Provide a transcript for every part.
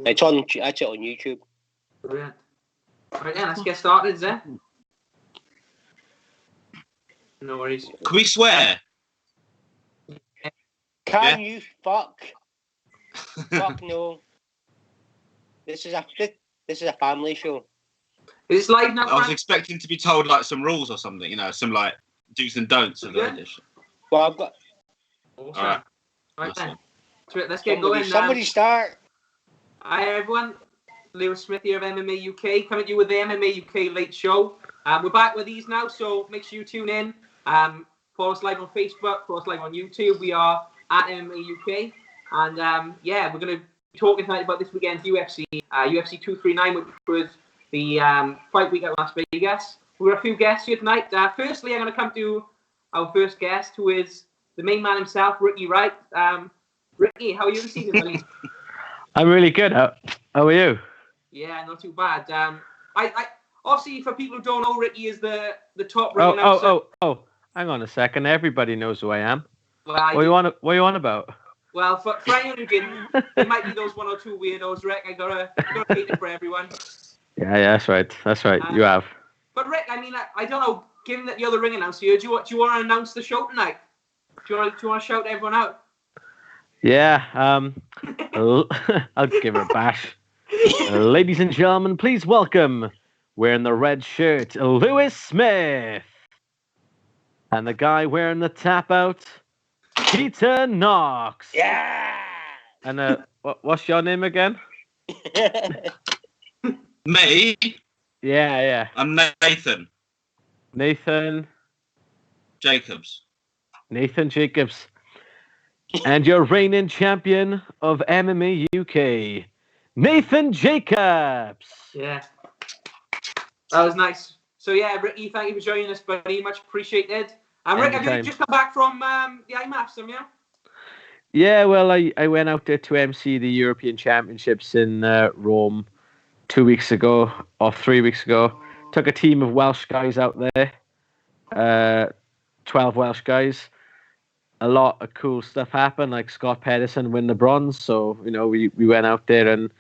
It's on YouTube. Brilliant. Right then, let's get started, Zé. No worries. Can we swear? Can you fuck? Fuck no. This is a family show. It's live now. I was expecting to be told like some rules or something, you know, some like do's and don'ts of the edition. Well, I've got. Awesome. All right. Right Awesome. then. Let's get going. Somebody start. Hi everyone. Lewis Smith here of MMA UK, coming to you with the MMA UK Late Show. We're back with these now, so make sure you tune in. Follow us live on Facebook, follow us live on YouTube. We are at MMA UK. And we're going to be talking tonight about this weekend's UFC, UFC 239, which was the fight week at Las Vegas. We've got a few guests here tonight. Firstly, I'm going to come to our first guest, who is the main man himself, Ricky Wright. Ricky, how are you this evening, buddy? I'm really good. How are you? Yeah, not too bad. I obviously, for people who don't know, Ricky is the top ring announcer. Oh! Hang on a second. Everybody knows who I am. Well, what are you on about? Well, for anyone who didn't, there might be those one or two weirdos, Rick. I gotta hate it for everyone. Yeah, that's right. That's right. You have. But Rick, I mean, I don't know. Given that you're the ring announcer, do you want to announce the show tonight? Do you want to shout everyone out? Yeah. I'll give her a bash. Ladies and gentlemen, please welcome, wearing the red shirt, Lewis Smith, and the guy wearing the tap out, Peter Knox. Yeah. And what's your name again? Me? Yeah. I'm Nathan. Nathan Jacobs. And your reigning champion of MMA UK, Nathan Jacobs. Yeah. That was nice. So yeah, Ricky, thank you for joining us, buddy. Much appreciated. And Rick, have you just come back from the IMAFs, have you? Yeah, well, I went out there to MC the European Championships in Rome 2 weeks ago, or 3 weeks ago. Took a team of Welsh guys out there, 12 Welsh guys. A lot of cool stuff happened, like Scott Pedersen win the bronze. So, you know, we went out there and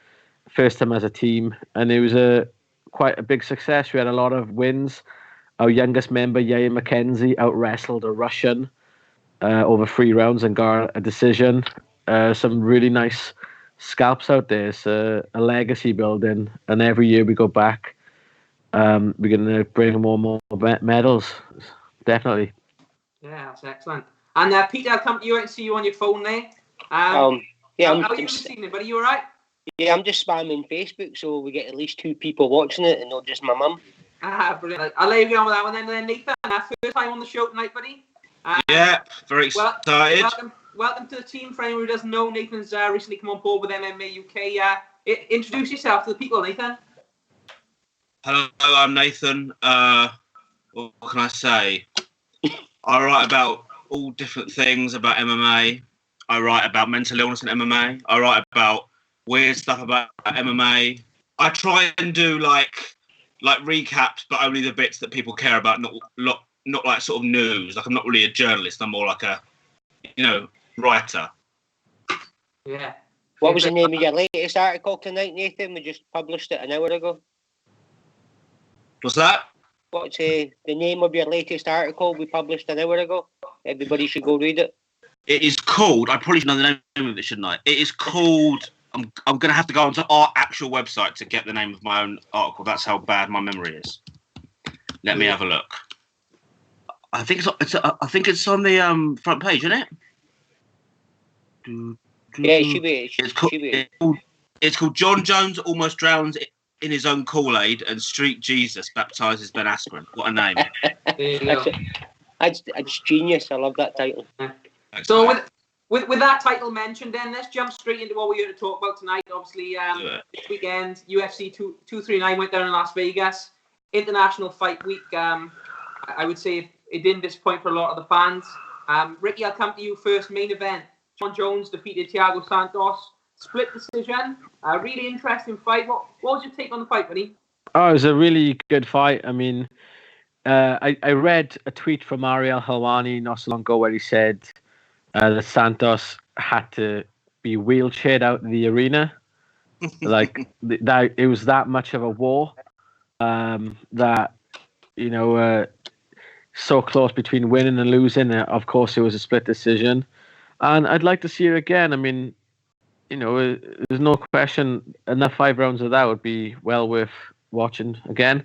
first time as a team, and it was quite a big success. We had a lot of wins. Our youngest member, Yair McKenzie, out-wrestled a Russian over 3 rounds and got a decision. Some really nice scalps out there. It's a legacy building, and every year we go back, we're going to bring more medals, definitely. Yeah, that's excellent. And Peter, I'll come to you and see you on your phone there. How are you this evening, buddy? You all right? Yeah, I'm just spamming Facebook, so we get at least 2 people watching it, and not just my mum. Brilliant. I'll let you get on with that one then, Nathan. First time on the show tonight, buddy. Yeah, very excited. Welcome to the team. For anyone who doesn't know, Nathan's recently come on board with MMA UK. Introduce yourself to the people, Nathan. Hello, I'm Nathan. What can I say? I write about all different things about MMA. I write about mental illness in MMA. I write about weird stuff about MMA. I try and do like recaps, but only the bits that people care about, not like sort of news. Like I'm not really a journalist. I'm more like a, writer. Yeah. What was the name of your latest article tonight, Nathan? We just published it an hour ago. What's that? What's the name of your latest article we published an hour ago? Everybody should go read it. It is called, I probably should know the name of it, shouldn't I? It is called, I'm going to have to go onto our actual website to get the name of my own article. That's how bad my memory is. Let me have a look. I think it's on the front page, isn't it? Yeah, it should be. It's called John Jones Almost Drowns in His Own Kool-Aid and Street Jesus Baptizes Ben Askren. What a name. That's genius. I love that title. So with that title mentioned, then let's jump straight into what we're here to talk about tonight. Obviously, this weekend, UFC 239 went down in Las Vegas. International Fight Week. I would say it didn't disappoint for a lot of the fans. Ricky, I'll come to you first. Main event. John Jones defeated Thiago Santos. Split decision. Really interesting fight. What was your take on the fight, buddy? Oh, it was a really good fight. I mean, I read a tweet from Ariel Helwani not so long ago where he said that Santos had to be wheelchaired out of the arena Like that, it was that much of a war. That so close between winning and losing. Of course, it was a split decision, and I'd like to see it again. I mean, there's no question. Enough 5 rounds of that would be well worth watching again.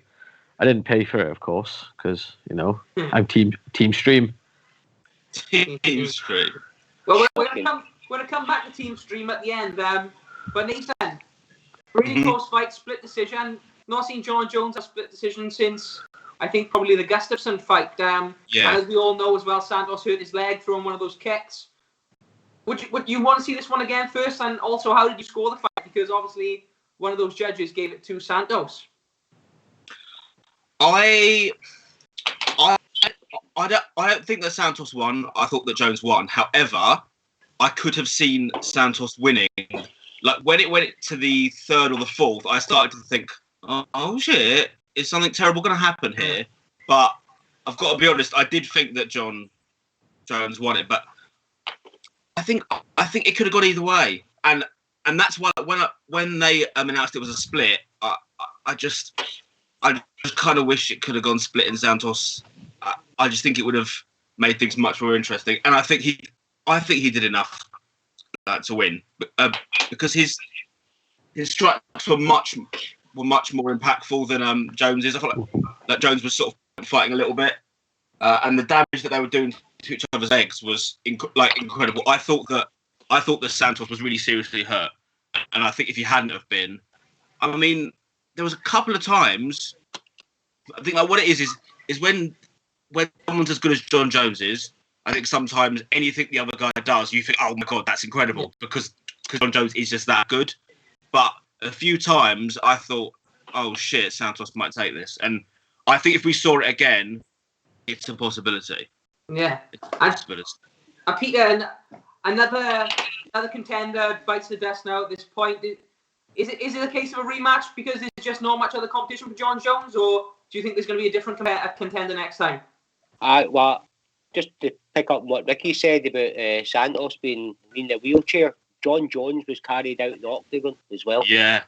I didn't pay for it, of course, because I'm team stream. Team Street. Well, we're gonna come back to Team Stream at the end. But Nathan, really close fight, split decision. Not seen John Jones have split decision since I think probably the Gustafsson fight. And as we all know as well, Santos hurt his leg throwing one of those kicks. Would you want to see this one again first? And also, how did you score the fight? Because obviously one of those judges gave it to Santos. I don't think that Santos won. I thought that Jones won. However, I could have seen Santos winning. Like when it went to the third or the fourth, I started to think, oh shit, is something terrible going to happen here? But I've got to be honest, I did think that John Jones won it, but I think it could have gone either way. And that's why when they announced it was a split, I just kind of wish it could have gone split in Santos. I just think it would have made things much more interesting, and I think he did enough to win because his strikes were much more impactful than Jones's. I felt like that Jones was sort of fighting a little bit, and the damage that they were doing to each other's legs was incredible. I thought that Santos was really seriously hurt, and I think if he hadn't have been, I mean, there was a couple of times. I think like what it is when someone's as good as John Jones is, I think sometimes anything the other guy does, you think, oh my God, that's incredible, because John Jones is just that good. But a few times I thought, oh shit, Santos might take this. And I think if we saw it again, it's a possibility. Yeah. It's a possibility. And Peter, another contender bites the dust now at this point. Is it a case of a rematch because there's just not much other competition for John Jones, or do you think there's going to be a different contender next time? Well, just to pick up what Ricky said about Santos being in the wheelchair, John Jones was carried out in the octagon as well. Yeah.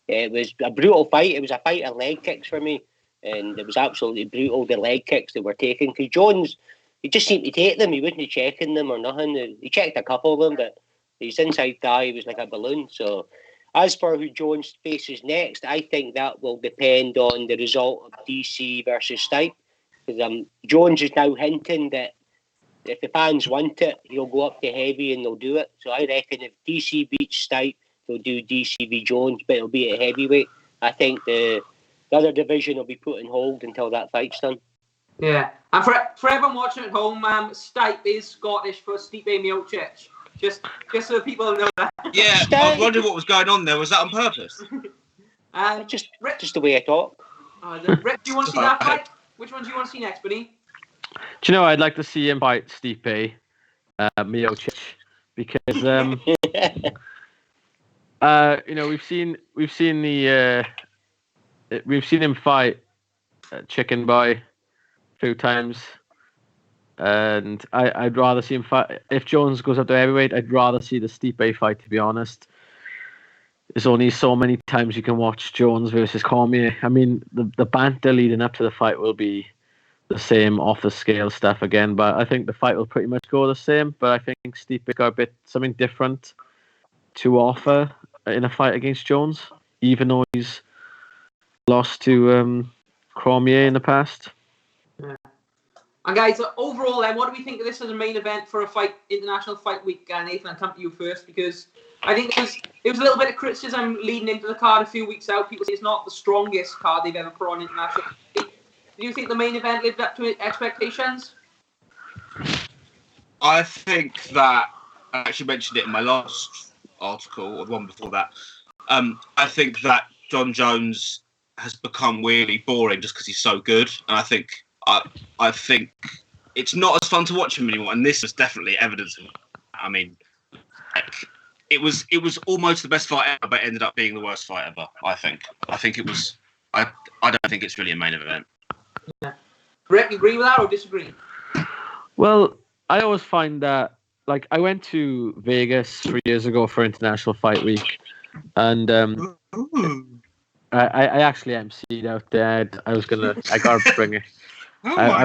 It was a brutal fight. It was a fight of leg kicks for me, and it was absolutely brutal, the leg kicks they were taking, because Jones, he just seemed to take them. He wasn't checking them or nothing. He checked a couple of them, but his inside thigh was like a balloon. So as for who Jones faces next, I think that will depend on the result of DC versus Stipe. Because Jones is now hinting that if the fans want it, he'll go up to heavy and they'll do it. So I reckon if DC beats Stipe, they'll do DC v Jones, but it'll be at heavyweight. I think the other division will be put on hold until that fight's done. Yeah. And for everyone watching at home, Stipe is Scottish for Stipe Miocic. Just so people know that. Yeah, I was wondering what was going on there. Was that on purpose? Just the way I talk. Rick, do you want to see that fight? Which one do you want to see next, buddy? Do you know, I'd like to see him fight Stipe Miocic, because we've seen him fight Chicken Boy a few times, and I'd rather see him fight. If Jones goes up to heavyweight, I'd rather see the Stipe fight, to be honest. There's only so many times you can watch Jones versus Cormier. I mean, the banter leading up to the fight will be the same off the scale stuff again, but I think the fight will pretty much go the same. But I think Stipe got something different to offer in a fight against Jones, even though he's lost to Cormier in the past. Yeah. And guys, overall, then, what do we think of this as a main event for a fight, International Fight Week? Nathan, I'll come to you first, because I think there was a little bit of criticism leading into the card a few weeks out. People say it's not the strongest card they've ever put on International. Do you think the main event lived up to expectations? I think that, I actually mentioned it in my last article, or the one before that. I think that John Jones has become really boring just because he's so good, and I think it's not as fun to watch him anymore. And this was definitely evidence of it. I mean, it was almost the best fight ever, but it ended up being the worst fight ever. I think it was. I don't think it's really a main event. Yeah. Rick, you agree with that or disagree? Well, I always find that, like, I went to Vegas 3 years ago for International Fight Week, And I actually MC'd out there. I got to bring it. I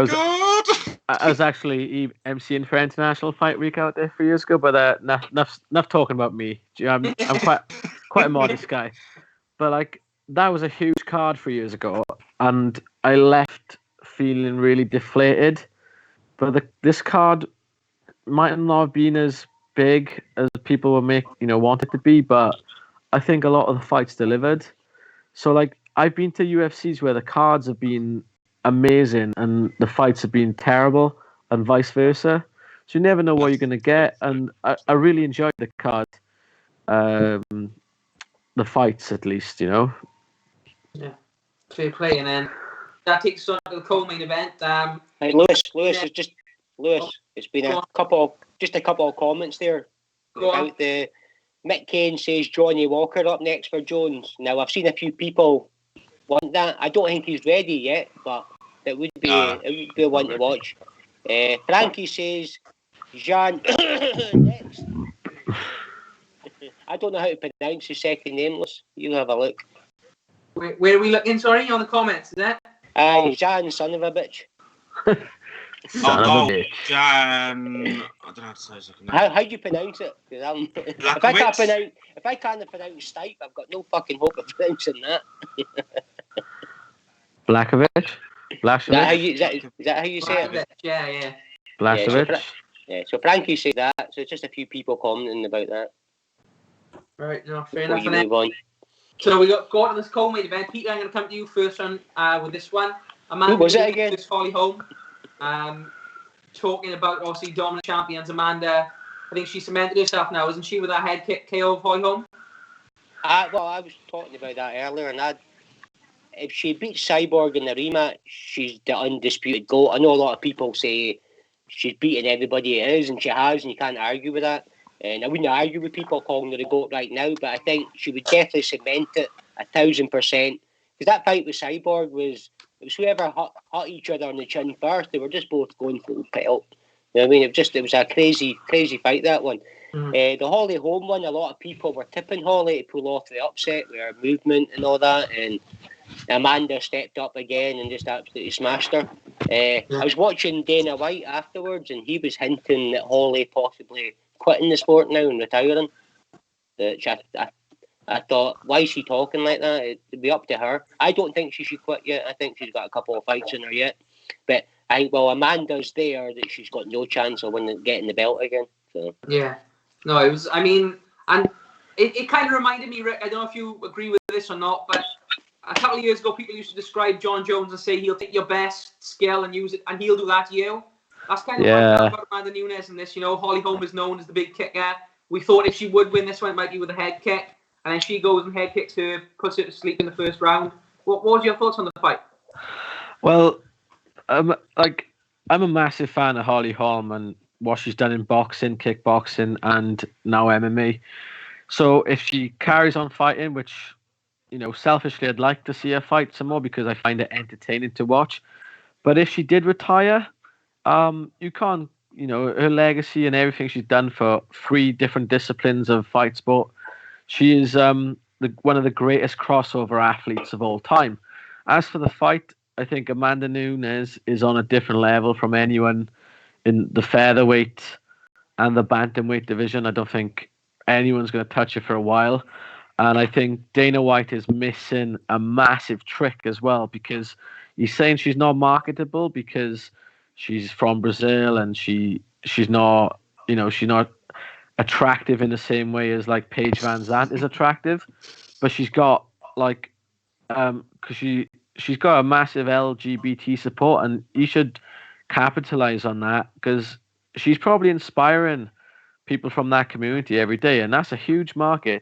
was actually MCing for International Fight Week out there 3 years ago, but enough talking about me. I'm quite a modest guy, but like that was a huge card 3 years ago, and I left feeling really deflated. But this card might not have been as big as people want it to be, but I think a lot of the fights delivered. So like I've been to UFCs where the cards have been amazing and the fights have been terrible, and vice versa. So you never know what you're going to get, and I really enjoyed the card, the fights at least, Yeah, fair play, and then that takes us on to the co-main event. Hey, Lewis, it's been a couple of comments there about the Mick Kane says Johnny Walker up next for Jones. Now I've seen a few people want that. I don't think he's ready yet, but it would be one to watch. Frankie says Jean next. I don't know how to pronounce his second name. You have a look. Where are we looking? Sorry, on the comments, is that? Jean, son of a bitch. Jan. I don't know how to say his second name. How do you pronounce it? If I can't pronounce Stipe, I've got no fucking hope of pronouncing that. Blakovic? Is that how you say it? Yeah. Blakovic? Yeah, so Frankie said that, so it's just a few people commenting about that. Right, no, fair enough. Move on. So we got to this co-main event. Peter, I'm going to come to you first with this one. Who was it again? Holly Holm. Talking about obviously dominant champions Amanda. I think she cemented herself now, isn't she, with that head kick KO of Holly Holm? Well, I was talking about that earlier, and if she beats Cyborg in the rematch, she's the undisputed GOAT. I know a lot of people say she's beaten everybody it is, and she has, and you can't argue with that. And I wouldn't argue with people calling her the GOAT right now, but I think she would definitely cement it 1,000%. Because that fight with Cyborg was whoever hit each other on the chin first. They were just both going full pelt. You know what I mean? It was a crazy fight, that one. The Holly Holm one, a lot of people were tipping Holly to pull off the upset with her movement and all that, and Amanda stepped up again and just absolutely smashed her. I was watching Dana White afterwards, and he was hinting that Holly possibly quitting the sport now and retiring. Which I thought, why is she talking like that? It'd be up to her. I don't think she should quit yet. I think she's got a couple of fights in her yet. But I think, Amanda's there, that she's got no chance of getting the belt again. So. Yeah. No, it was, and it kind of reminded me, Rick, I don't know if you agree with this or not, but a couple of years ago, people used to describe John Jones and say he'll take your best skill and use it, and he'll do that to you. That's kind of what I felt about Amanda Nunes in this. Holly Holm is known as the big kicker. We thought if she would win this one, it might be with a head kick. And then she goes and head kicks her, puts her to sleep in the first round. What was your thoughts on the fight? Well, I'm a massive fan of Holly Holm and what she's done in boxing, kickboxing, and now MMA. So if she carries on fighting, which, selfishly I'd like to see her fight some more because I find it entertaining to watch. But if she did retire, you can't, her legacy and everything she's done for 3 different disciplines of fight sport. She is one of the greatest crossover athletes of all time. As for the fight, I think Amanda Nunes is on a different level from anyone in the featherweight and the bantamweight division. I don't think anyone's going to touch her for a while. And I think Dana White is missing a massive trick as well, because he's saying she's not marketable because she's from Brazil and she's not, she's not attractive in the same way as like Paige Van Zandt is attractive, but she's got because she's got a massive LGBT support, and you should capitalize on that because she's probably inspiring people from that community every day, and that's a huge market,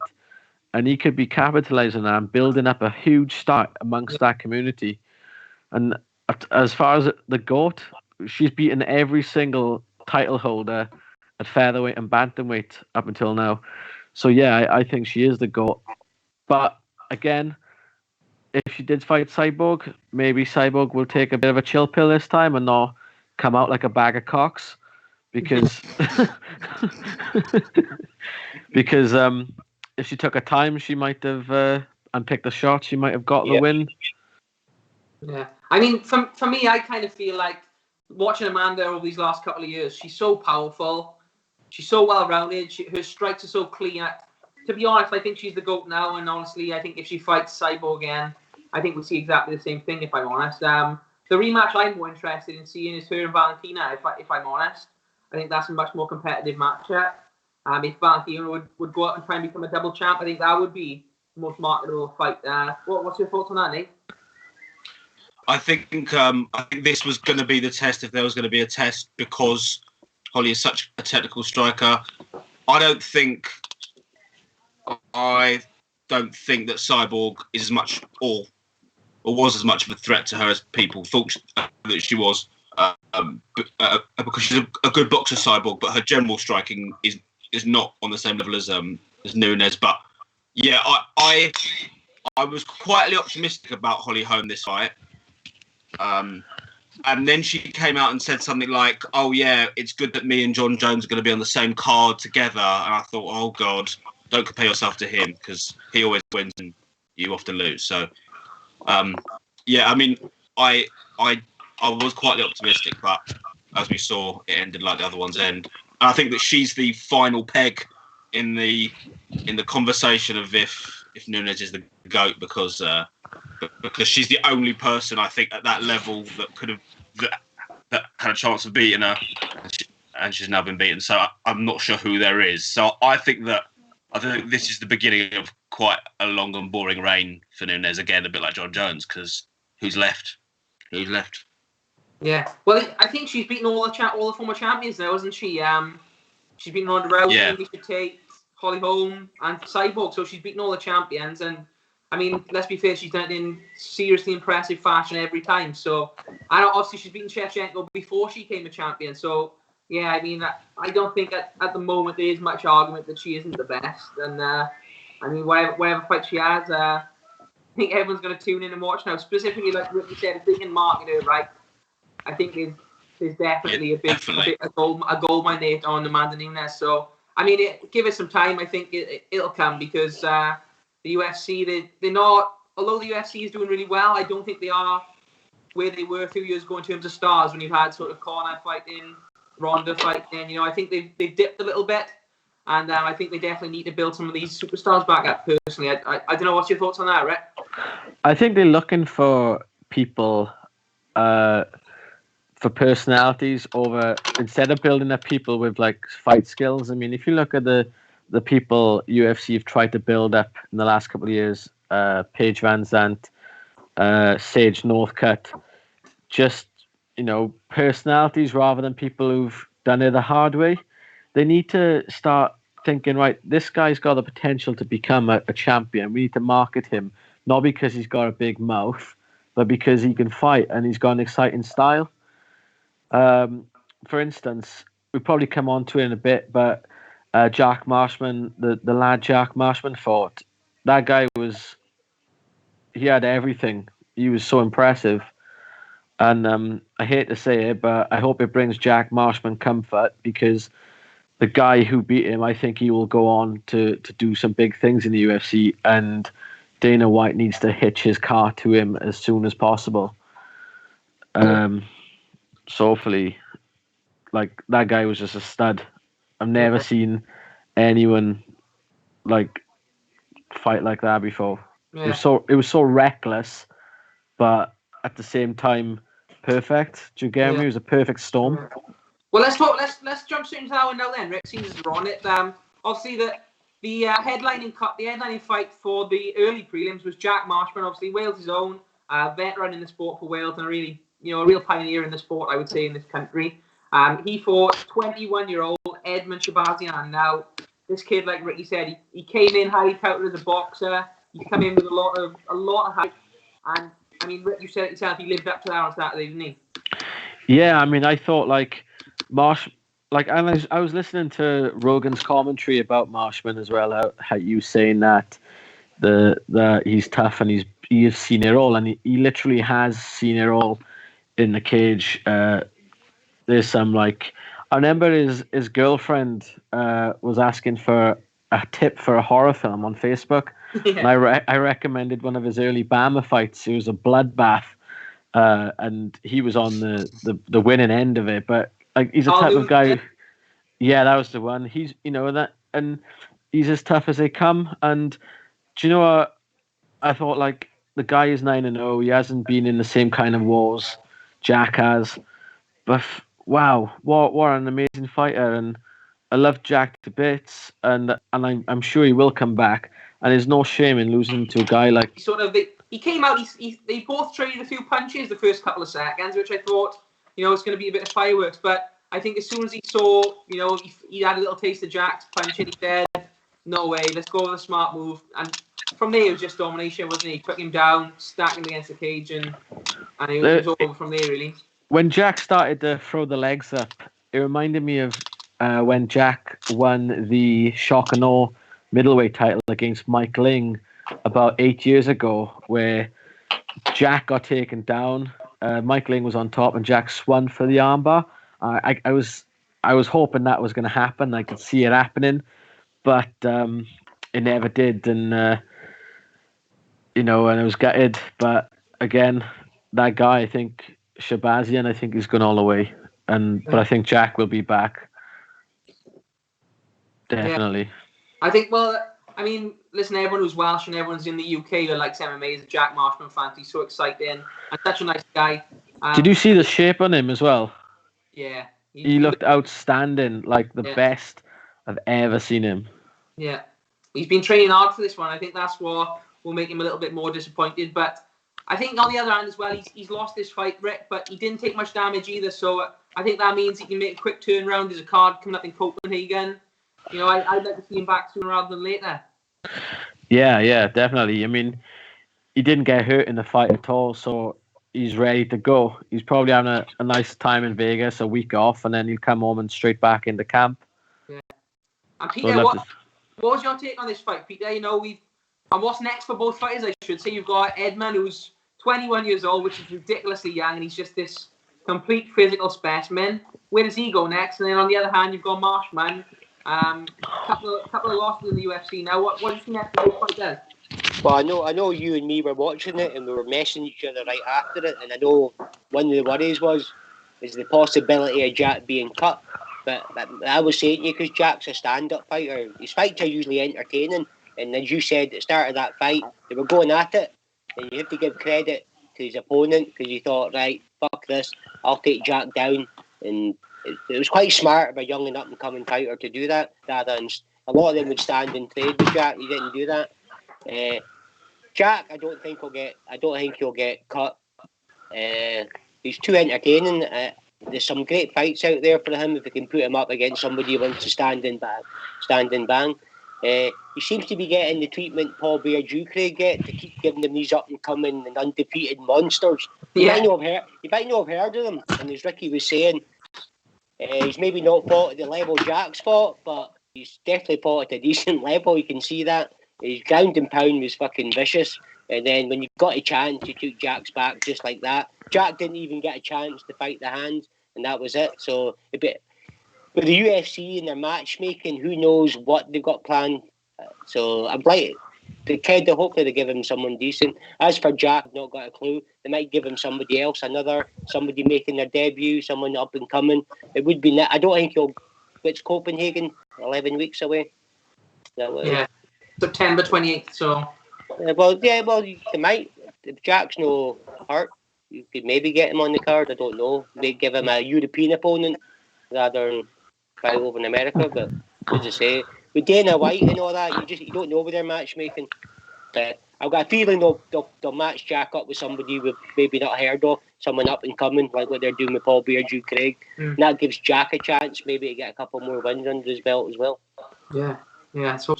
and he could be capitalizing on that and building up a huge start amongst that community. And as far as the GOAT, she's beaten every single title holder at featherweight and bantamweight up until now. So yeah, I think she is the GOAT. But again, if she did fight Cyborg, maybe Cyborg will take a bit of a chill pill this time and not come out like a bag of cocks, because if she took her time, she might have and picked the shot. She might have got the Yeah. win. Yeah, I mean, for me, I kind of feel like watching Amanda over these last couple of years, she's so powerful. She's so well-rounded. Her strikes are so clean. To be honest, I think she's the GOAT now. And honestly, I think if she fights Cyborg again, I think we'll see exactly the same thing, if I'm honest. The rematch I'm more interested in seeing is her and Valentina, if I'm honest. I think that's a much more competitive match. If Valentina would go out and try and become a double champ, I think that would be the most marketable fight. What's your thoughts on that, Nate? I think this was going to be the test, if there was going to be a test, because Holly is such a technical striker. I don't think that Cyborg is as much or was as much of a threat to her as people thought that she was, because she's a good boxer, Cyborg, but her general striking is not on the same level as Nunes. But yeah, I was quietly optimistic about Holly Holm this fight. And then she came out and said something like, "Oh yeah, it's good that me and John Jones are going to be on the same card together." And I thought, "Oh God, don't compare yourself to him, because he always wins and you often lose." So, yeah, I mean, I was quietly optimistic, but as we saw, it ended like the other ones end. And I think that she's the final peg in the conversation of if Nunes is the GOAT, because she's the only person I think at that level that had a chance of beating her, and she's now been beaten. So I'm not sure who there is. So I think this is the beginning of quite a long and boring reign for Nunes again, a bit like John Jones, because who's left? Who's left? Yeah, well, I think she's beaten all the former champions now, hasn't she? She's beaten Ronda Rousey, Miesha Tate, Holly Holm, and Cyborg. So she's beaten all the champions, and I mean, let's be fair, she's done it in seriously impressive fashion every time. So, and obviously she's beaten Shevchenko before she became a champion. So, yeah, I mean, I don't think at the moment there is much argument that she isn't the best. And I mean, whatever fight she has, I think everyone's going to tune in and watch now. Specifically, like Ricky said, if they can market her right, I think there's definitely a gold mine there on Amanda Nunes. So, I mean, give it some time. I think it'll come, because the UFC, they're not, although the UFC is doing really well, I don't think they are where they were a few years ago in terms of stars, when you've had sort of Conor fighting, Ronda fighting. You know, I think they've dipped a little bit, and I think they definitely need to build some of these superstars back up. Personally, I don't know, what's your thoughts on that, Rick? I think they're looking for people, for personalities over, instead of building up people with like fight skills. I mean, if you look at the people UFC have tried to build up in the last couple of years, Paige Van Zandt, Sage Northcutt, just, personalities rather than people who've done it the hard way. They need to start thinking, right, this guy's got the potential to become a champion. We need to market him, not because he's got a big mouth, but because he can fight and he's got an exciting style. For instance, we'll probably come on to it in a bit, but Jack Marshman, the lad Jack Marshman fought, that guy he had everything. He was so impressive. And I hate to say it, but I hope it brings Jack Marshman comfort, because the guy who beat him, I think he will go on to do some big things in the UFC, and Dana White needs to hitch his car to him as soon as possible. So hopefully, like, that guy was just a stud. I've never seen anyone like fight like that before. Yeah. It was so reckless, but at the same time perfect. Do you get me? It was a perfect storm. Yeah. Well, let's jump straight into that one now then. Rick, seems as we're on it. Obviously the headlining fight for the early prelims was Jack Marshman, obviously Wales' own, veteran in the sport for Wales, and a real pioneer in the sport, I would say, in this country. He fought 21-year-old Edmund Shabazian. Now, this kid, like Ricky said, he came in highly touted as a boxer. He come in with a lot of hype, and I mean, Rick, you said it yourself, he lived up to that on Saturday, didn't he? Yeah, I mean, I thought like I was listening to Rogan's commentary about Marshman as well. How you saying that the he's tough and he's seen it all, and he literally has seen it all in the cage. There's some, like, I remember his girlfriend was asking for a tip for a horror film on Facebook, Yeah. and I recommended one of his early Bama fights. It was a bloodbath, and he was on the winning end of it. But like, he's a type of guy. Yeah, that was the one. He's and he's as tough as they come. And do you know what? I thought, like, the guy is 9-0. He hasn't been in the same kind of wars Jack has. But wow, what an amazing fighter! And I love Jack to bits, and I'm sure he will come back. And there's no shame in losing to a guy like. He came out. They both traded a few punches the first couple of seconds, which I thought, it's going to be a bit of fireworks. But I think as soon as he saw, he had a little taste of Jack's punch, and he said, "No way, let's go with a smart move." And from there, it was just domination, wasn't he? He took him down, stacked him against the cage, and it was over from there, really. When Jack started to throw the legs up, it reminded me of when Jack won the Shock and Awe middleweight title against Mike Ling about 8 years ago, where Jack got taken down. Mike Ling was on top, and Jack swung for the armbar. I was hoping that was going to happen. I could see it happening, but it never did. And and I was gutted. But again, that guy, I think Shabazian, I think he's gone all the way. But I think Jack will be back. Definitely. Yeah. I think. Well, I mean, listen, everyone who's Welsh and everyone's in the UK who likes MMA is a Jack Marshman fan. He's so exciting and such a nice guy. Did you see the shape on him as well? Yeah. He looked outstanding, like the best I've ever seen him. Yeah. He's been training hard for this one. I think that's what will make him a little bit more disappointed. But I think on the other hand as well, he's lost this fight, Rick, but he didn't take much damage either. So I think that means he can make a quick turnaround. There's a card coming up in Copenhagen. I'd like to see him back sooner rather than later. Yeah, definitely. I mean, he didn't get hurt in the fight at all, so he's ready to go. He's probably having a nice time in Vegas, a week off, and then he'll come home and straight back into camp. Yeah. And Peter, what was your take on this fight, Peter? And what's next for both fighters, I should say? You've got Edmund, who's 21 years old, which is ridiculously young, and he's just this complete physical specimen. Where does he go next? And then on the other hand, you've got Marshman. Couple of losses in the UFC now. What do you think next for both fighters? Well, I know you and me were watching it, and we were messaging each other right after it. And I know one of the worries is the possibility of Jack being cut. But I was saying to you, because Jack's a stand-up fighter, his fights are usually entertaining. And as you said at the start of that fight, they were going at it. And you have to give credit to his opponent, because he thought, right, fuck this, I'll take Jack down. And it was quite smart of a young and up-and-coming fighter to do that. A lot of them would stand and trade with Jack. He didn't do that. Jack, I don't think he'll get cut. He's too entertaining. There's some great fights out there for him if we can put him up against somebody who wants to stand and bang. He seems to be getting the treatment Paul Bear-Ducray get, to keep giving them these up-and-coming and undefeated monsters. You might not have heard of them. And as Ricky was saying, he's maybe not fought at the level Jack's fought, but he's definitely fought at a decent level. You can see that. His ground and pound was fucking vicious. And then when you got a chance, you took Jack's back just like that. Jack didn't even get a chance to fight the hand, and that was it. So with the UFC and their matchmaking, who knows what they've got planned. So I'm like, hopefully they give him someone decent. As for Jack, I've not got a clue. They might give him somebody else, somebody making their debut, someone up and coming. It would be. I don't think he'll. It's Copenhagen, 11 weeks away. Yeah, September 28th. So. Well, they might. If Jack's no hurt, you could maybe get him on the card. I don't know. Maybe give him a European opponent rather than fight over in America. But as I say, with Dana White and all that, you don't know with their matchmaking. But I've got a feeling they'll match Jack up with somebody we've maybe not heard of, someone up and coming, like what they're doing with Paul Bear-Ducray. And that gives Jack a chance maybe to get a couple more wins under his belt as well. Yeah. So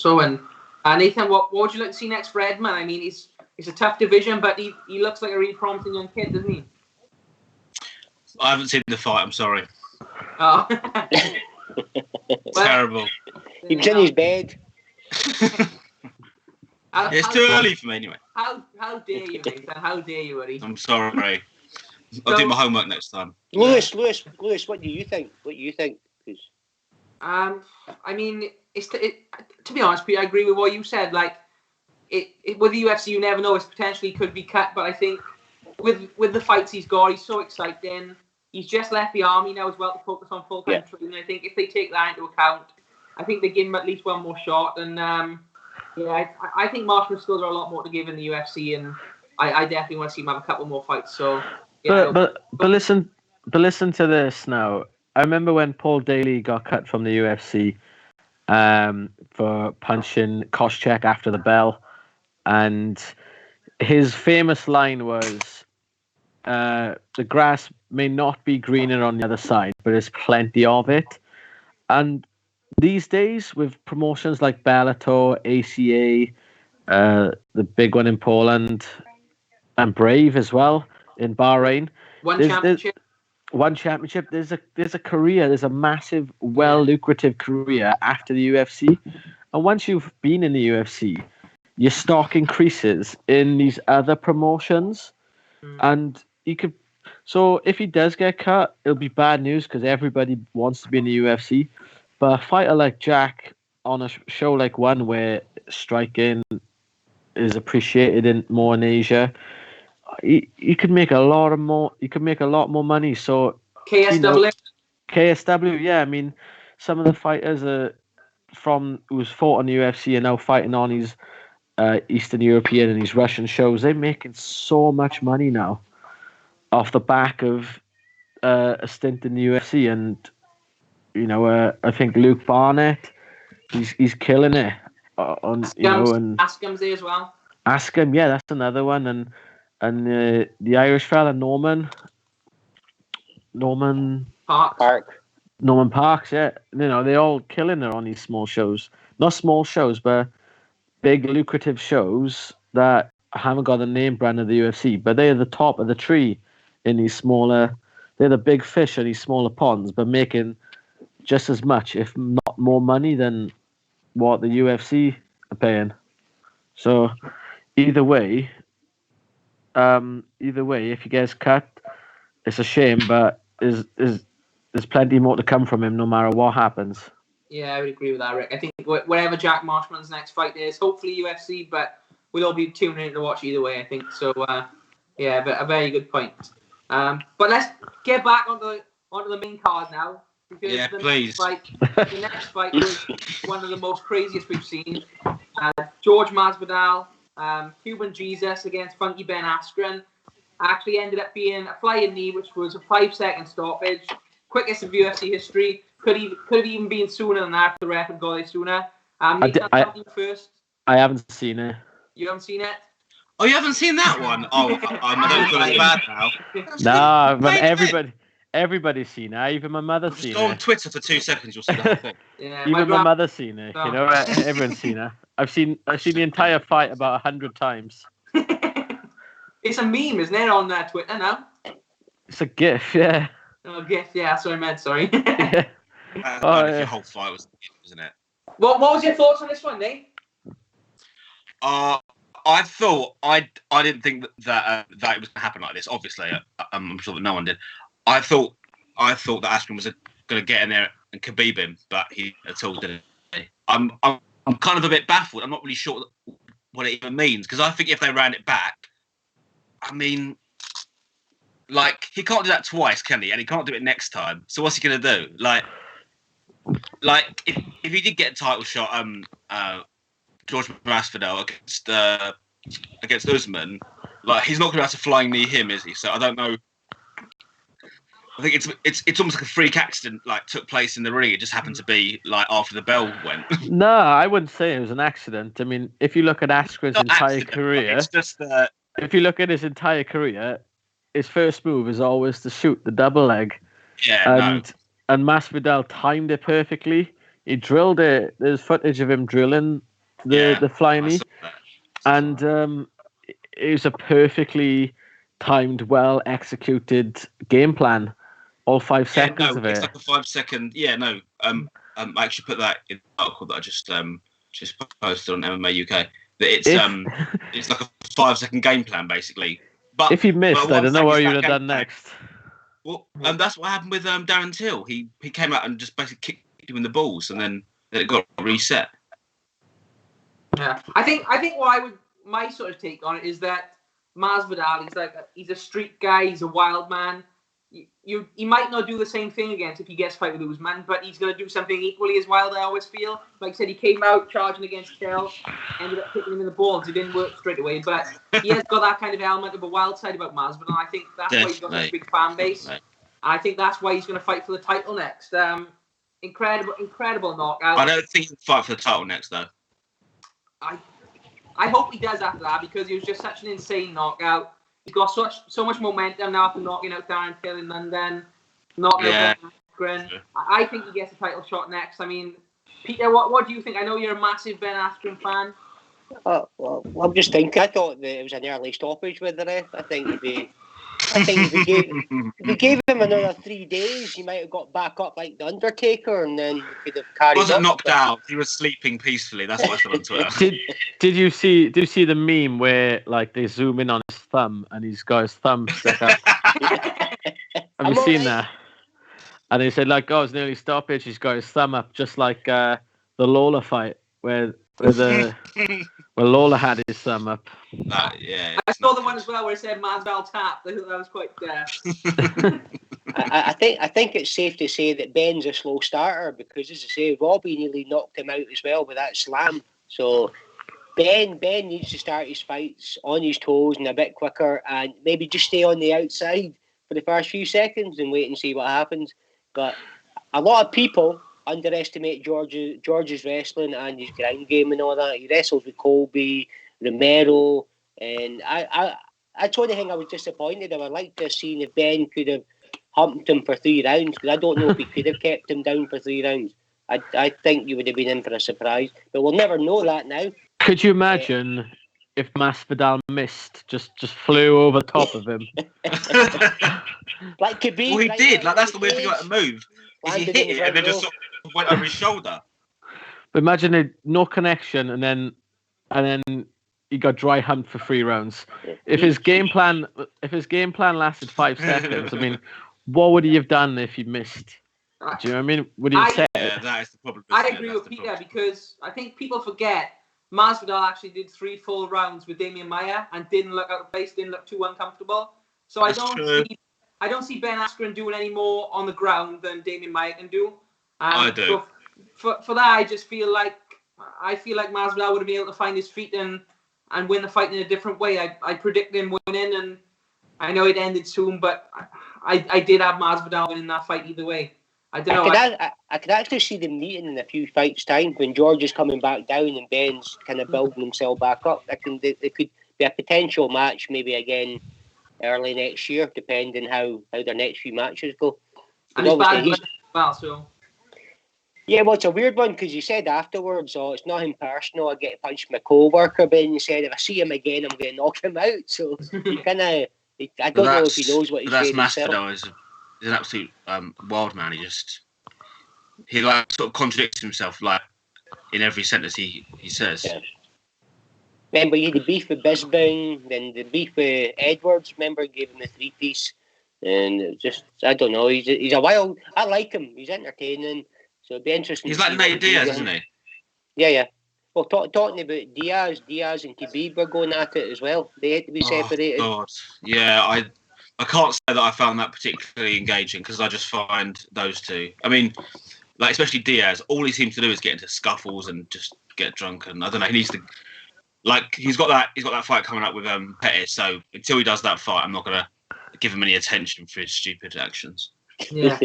and Nathan, what would you like to see next for Edmund? I mean, it's a tough division, but he looks like a really promising young kid, doesn't he? I haven't seen the fight. I'm sorry. Oh. Terrible. He was in his bed. It's too early for me anyway. How dare you, Nathan? How dare you, Eddie? I'm sorry. I'll do my homework next time. Lewis, what do you think? I mean, to be honest, Pete, I agree with what you said. Like, with the UFC, you never know. It potentially could be cut, but I think with the fights he's got, he's so exciting. He's just left the army now as well to focus on full-time training. I think if they take that into account, I think they give him at least one more shot. And I think Marshman still got a lot more to give in the UFC, and I definitely want to see him have a couple more fights. So, yeah, but listen to this now. I remember when Paul Daly got cut from the UFC for punching Koscheck after the bell, and his famous line was, "The grass may not be greener on the other side, but there's plenty of it." And these days, with promotions like Bellator, ACA, the big one in Poland, and Brave as well in Bahrain, one championship. There's a career. There's a massive, lucrative career after the UFC, and once you've been in the UFC, your stock increases in these other promotions, and you could. So if he does get cut, it'll be bad news because everybody wants to be in the UFC. But a fighter like Jack on a show like one where striking is appreciated more in Asia, you could make a lot more. You could make a lot more money. So KSW, yeah. I mean, some of the fighters who's fought on the UFC are now fighting on these Eastern European and these Russian shows. They're making so much money now off the back of a stint in the UFC, and I think Luke Barnett, he's killing it. Askham's there as well. Askham, yeah, that's another one, and the Irish fella Norman Parks, yeah. They're all killing it on these small shows. Not small shows, but big lucrative shows that haven't got the name brand of the UFC, but they're the top of the tree in these smaller. They're the big fish in these smaller ponds, but making just as much, if not more money than what the UFC are paying. So either way, if he gets cut, it's a shame, but there's plenty more to come from him no matter what happens. Yeah, I would agree with that, Rick. I think whatever Jack Marshman's next fight is, hopefully UFC, but we'll all be tuning in to watch either way, I think. So, yeah, but a very good point. But let's get back onto the main card now. Yeah, please. The next fight was one of the most craziest we've seen. George Masvidal, Cuban Jesus against Funky Ben Askren. Actually ended up being a flying knee, which was a 5-second stoppage. Quickest in UFC history. Could have even been sooner than that if the ref had got it sooner. You first. I haven't seen it. You haven't seen it? Oh, you haven't seen that one? Oh, I don't feel as bad No, now. but everybody's seen it. Even my mother's seen it. Go on Twitter for 2 seconds, you'll see the whole thing. Yeah, even my mother's seen it. Oh. Everyone's seen it. I've seen the entire fight about 100 times. It's a meme, isn't it, on Twitter now? It's a GIF, yeah. Oh, GIF, yeah, that's what I meant, sorry. Yeah. The whole fight was, wasn't it? What was your thoughts on this one, Nate? I thought I didn't think that it was going to happen like this. Obviously, I'm sure that no one did. I thought that Askren was going to get in there and Khabib him, but he at all didn't. I'm kind of a bit baffled. I'm not really sure what it even means, because I think if they ran it back, I mean, like, he can't do that twice, can he? And he can't do it next time. So what's he going to do? Like if he did get a title shot, George Masvidal against Usman, like, he's not going to have to flying knee him, is he? So I don't know. I think it's almost like a freak accident, like, took place in the ring. It just happened to be like after the bell went. No, I wouldn't say it was an accident. I mean, if you look at Askren's entire career, it's just if you look at his entire career, his first move is always to shoot the double leg. Yeah, and Masvidal timed it perfectly. He drilled it. There's footage of him drilling the flying knee, and it was a perfectly timed, well executed game plan. All 5 seconds of it. It's like a 5 second. Yeah, no. I actually put that in the article that I just posted on MMA UK. That it's like a 5 second game plan, basically. But if you missed, I don't know what you would have done next. Well, that's what happened with Darren Till. He came out and just basically kicked him in the balls, and then it got reset. Yeah, I think what my sort of take on it is that Masvidal, he's a street guy, he's a wild man. He might not do the same thing against if he gets fight with Usman, but he's going to do something equally as wild. I always feel like I said, he came out charging against Kell, ended up kicking him in the balls. It didn't work straight away, but he has got that kind of element of a wild side about Masvidal, and I think that's why he's got such a big fan base. I think that's why he's going to fight for the title next. Incredible knockout. I don't think he'll fight for the title next, though. I hope he does after that, because he was just such an insane knockout. He's got so much momentum now after knocking out Darren Till in London, knocking out Ben Askren. Sure. I think he gets a title shot next. I mean, Peter, what do you think? I know you're a massive Ben Askren fan. Well, I'm just thinking. I thought that it was an early stoppage with the ref. I think if we gave him another 3 days, he might have got back up like the Undertaker, and then he could have carried. He wasn't knocked out. He was sleeping peacefully. That's what I said on Twitter. Did you see the meme where like they zoom in on his thumb and he's got his thumb stuck out? Have you seen that? And they said like, oh, it's nearly stoppage. He's got his thumb up, just like the Lawler fight where Lawler had his thumb up. Yeah. I saw the one as well where it said Masvidal tap. I thought that was quite. I think it's safe to say that Ben's a slow starter, because, as I say, Robbie nearly knocked him out as well with that slam. So Ben needs to start his fights on his toes and a bit quicker, and maybe just stay on the outside for the first few seconds and wait and see what happens. But a lot of people underestimate George's wrestling and his ground game and all that. He wrestles with Colby, Romero, and that's one thing I was disappointed. I would like to have seen if Ben could have humped him for 3 rounds, because I don't know if he could have kept him down for 3 rounds. I think you would have been in for a surprise, but we'll never know that now. Could you imagine if Masvidal missed, just flew over top of him? Like Khabib. Well, he did. Like, that's the weird thing about the move. Is he hit it and then just sort of went over his shoulder. But imagine it, no connection, and then he got dry humped for 3 rounds. If his game plan lasted 5 seconds, I mean, what would he have done if he missed? Do you know what I mean? Would he have said? Yeah, that is the problem. I agree with Peter, because I think people forget Masvidal actually did 3 full rounds with Damian Maia and didn't look out of place, didn't look too uncomfortable. So I don't see Ben Askren doing any more on the ground than Damian Maia can do. I do. So for that, I feel like Masvidal would have been able to find his feet and win the fight in a different way. I predict him winning, and I know it ended soon, but I did have Masvidal winning that fight either way. I don't know. I could actually see them meeting in a few fights' time when George is coming back down and Ben's kind of building himself back up. It could be a potential match maybe again early next year, depending how their next few matches go. And he's bad as well, so. Yeah, well, it's a weird one, because you said afterwards, it's nothing personal, I get punched my co-worker, but then you said if I see him again, I'm going to knock him out. So kind of, I don't know if he knows what he's saying. That's Masvidal is an absolute wild man. He like sort of contradicts himself like in every sentence he says. Yeah. Remember, you had the beef with Bisbing, then the beef with Edwards. Remember, gave him the 3-piece, and just I don't know. He's a wild. I like him. He's entertaining. So it'd be interesting. He's like Nate Diaz, isn't he? Yeah. Well, talking about Diaz and Khabib were going at it as well. They had to be separated. God. Yeah, I can't say that I found that particularly engaging, because I just find those two. I mean, like especially Diaz, all he seems to do is get into scuffles and just get drunk, and I don't know. He needs to, like, he's got that fight coming up with Pettis. So until he does that fight, I'm not gonna give him any attention for his stupid actions. Yeah.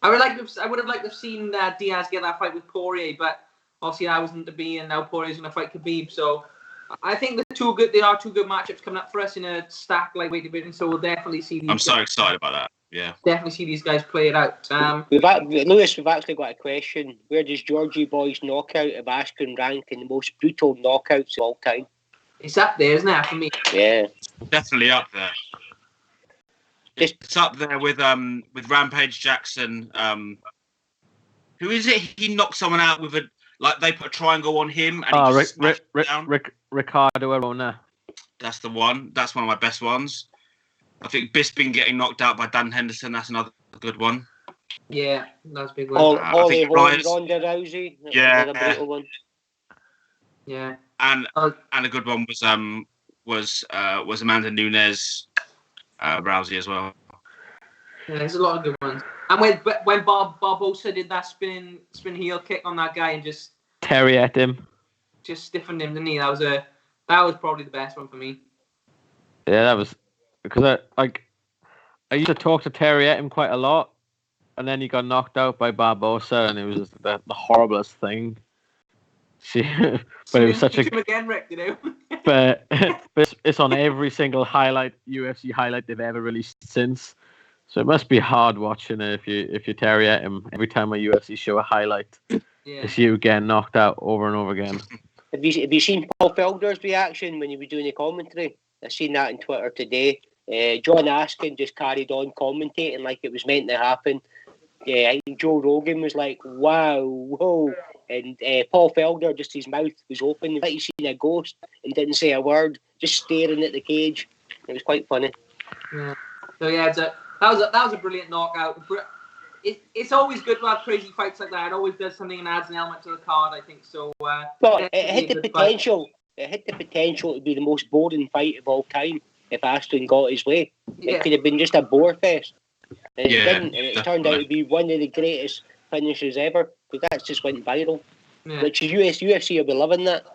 I would have liked to have seen Diaz get that fight with Poirier, but obviously that wasn't to be, and now Poirier's going to fight Khabib. So I think there are two good matchups coming up for us in a stacked lightweight division. So we'll definitely see these. I'm so excited about that. Yeah, definitely see these guys play it out. Lewis, we've actually got a question. Where does Georgie Boy's knockout of Askren rank in the most brutal knockouts of all time? It's up there, isn't it, for me? Yeah, definitely up there. It's up there with Rampage Jackson. Who is it? He knocked someone out with they put a triangle on him and he just smashed it down. Ricardo Arona. That's the one. That's one of my best ones. I think Bisping getting knocked out by Dan Henderson. That's another good one. Yeah, that's a big one. Holly think Holm, Ryan's- Ronda Rousey. That Yeah. was another brutal one. Yeah. And a good one was Amanda Nunes, Rousey as well. Yeah, there's a lot of good ones. And when Barbosa did that spin heel kick on that guy and just Terry at him. just stiffened him, didn't he? That was probably the best one for me. Yeah, that was because I used to talk to Terry at him quite a lot, and then he got knocked out by Barbosa, and it was just the horriblest thing. But it was such a. Him again, Rick, you know. But it's on every single UFC highlight they've ever released since. So it must be hard watching it if you Terry at him every time a UFC show a highlight. Yeah. It's you getting knocked out over and over again. Have you seen Paul Felder's reaction when he was doing the commentary? I seen that on Twitter today. John Askin just carried on commentating like it was meant to happen. I think Joe Rogan was like, "Wow, whoa," and Paul Felder, just his mouth was open, like he seen a ghost, and didn't say a word, just staring at the cage. It was quite funny. Yeah. So yeah, that was a brilliant knockout. It's always good to have crazy fights like that. It always does something and adds an element to the card, I think. So. But it had the potential. It had the potential to be the most boring fight of all time if Aston got his way. Yeah. It could have been just a bore fest. And it Yeah, didn't, and it turned out to be one of the greatest finishes ever, because that just went viral. Yeah. Which UFC will be loving that.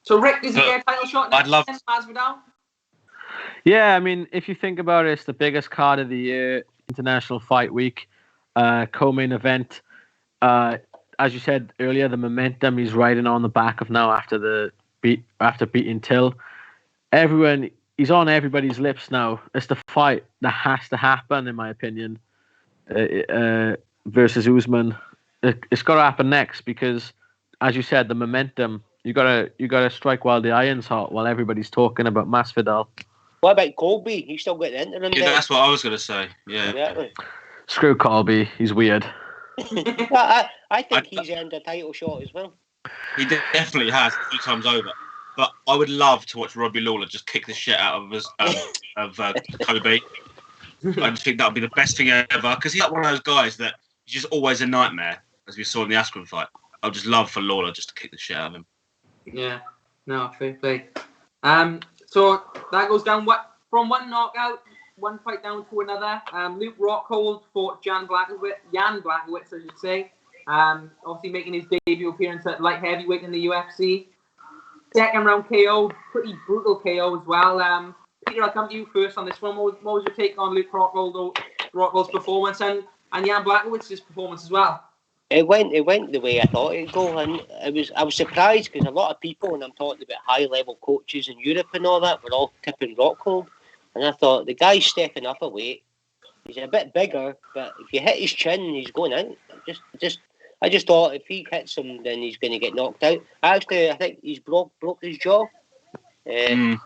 So Rick, does he get a title shot next I'd love Masvidal? Yeah, I mean, if you think about it, it's the biggest card of the year, International Fight Week, co-main event. As you said earlier, the momentum he's riding on the back of now after beating Till. He's on everybody's lips now. It's the fight that has to happen, in my opinion, versus Usman. It's got to happen next because, as you said, the momentum. You gotta strike while the iron's hot, while everybody's talking about Masvidal. What about Colby? He's still got the interim. Yeah, that's what I was going to say. Yeah. Exactly. Screw Colby. He's weird. I think he's earned a title shot as well. He definitely has a few times over. But I would love to watch Robbie Lawler just kick the shit out of Kobe. I just think that would be the best thing ever because he's like one of those guys that he's just always a nightmare, as we saw in the Askren fight. I'd just love for Lawler just to kick the shit out of him. Yeah, no, fair play. So that goes down from one knockout, one fight down to another. Luke Rockhold fought Jan Blachowicz, I should say. Obviously making his debut appearance at light heavyweight in the UFC. Second round KO, pretty brutal KO as well. Peter, I'll come to you first on this one. What was your take on Luke Rockhold's performance and Jan Blachowicz's performance as well? It went the way I thought it'd go, and I was surprised because a lot of people, and I'm talking about high level coaches in Europe and all that, were all tipping Rockhold, and I thought the guy's stepping up a weight. He's a bit bigger, but if you hit his chin, he's going out. I just thought if he hits him, then he's going to get knocked out. I think he's broke his jaw. I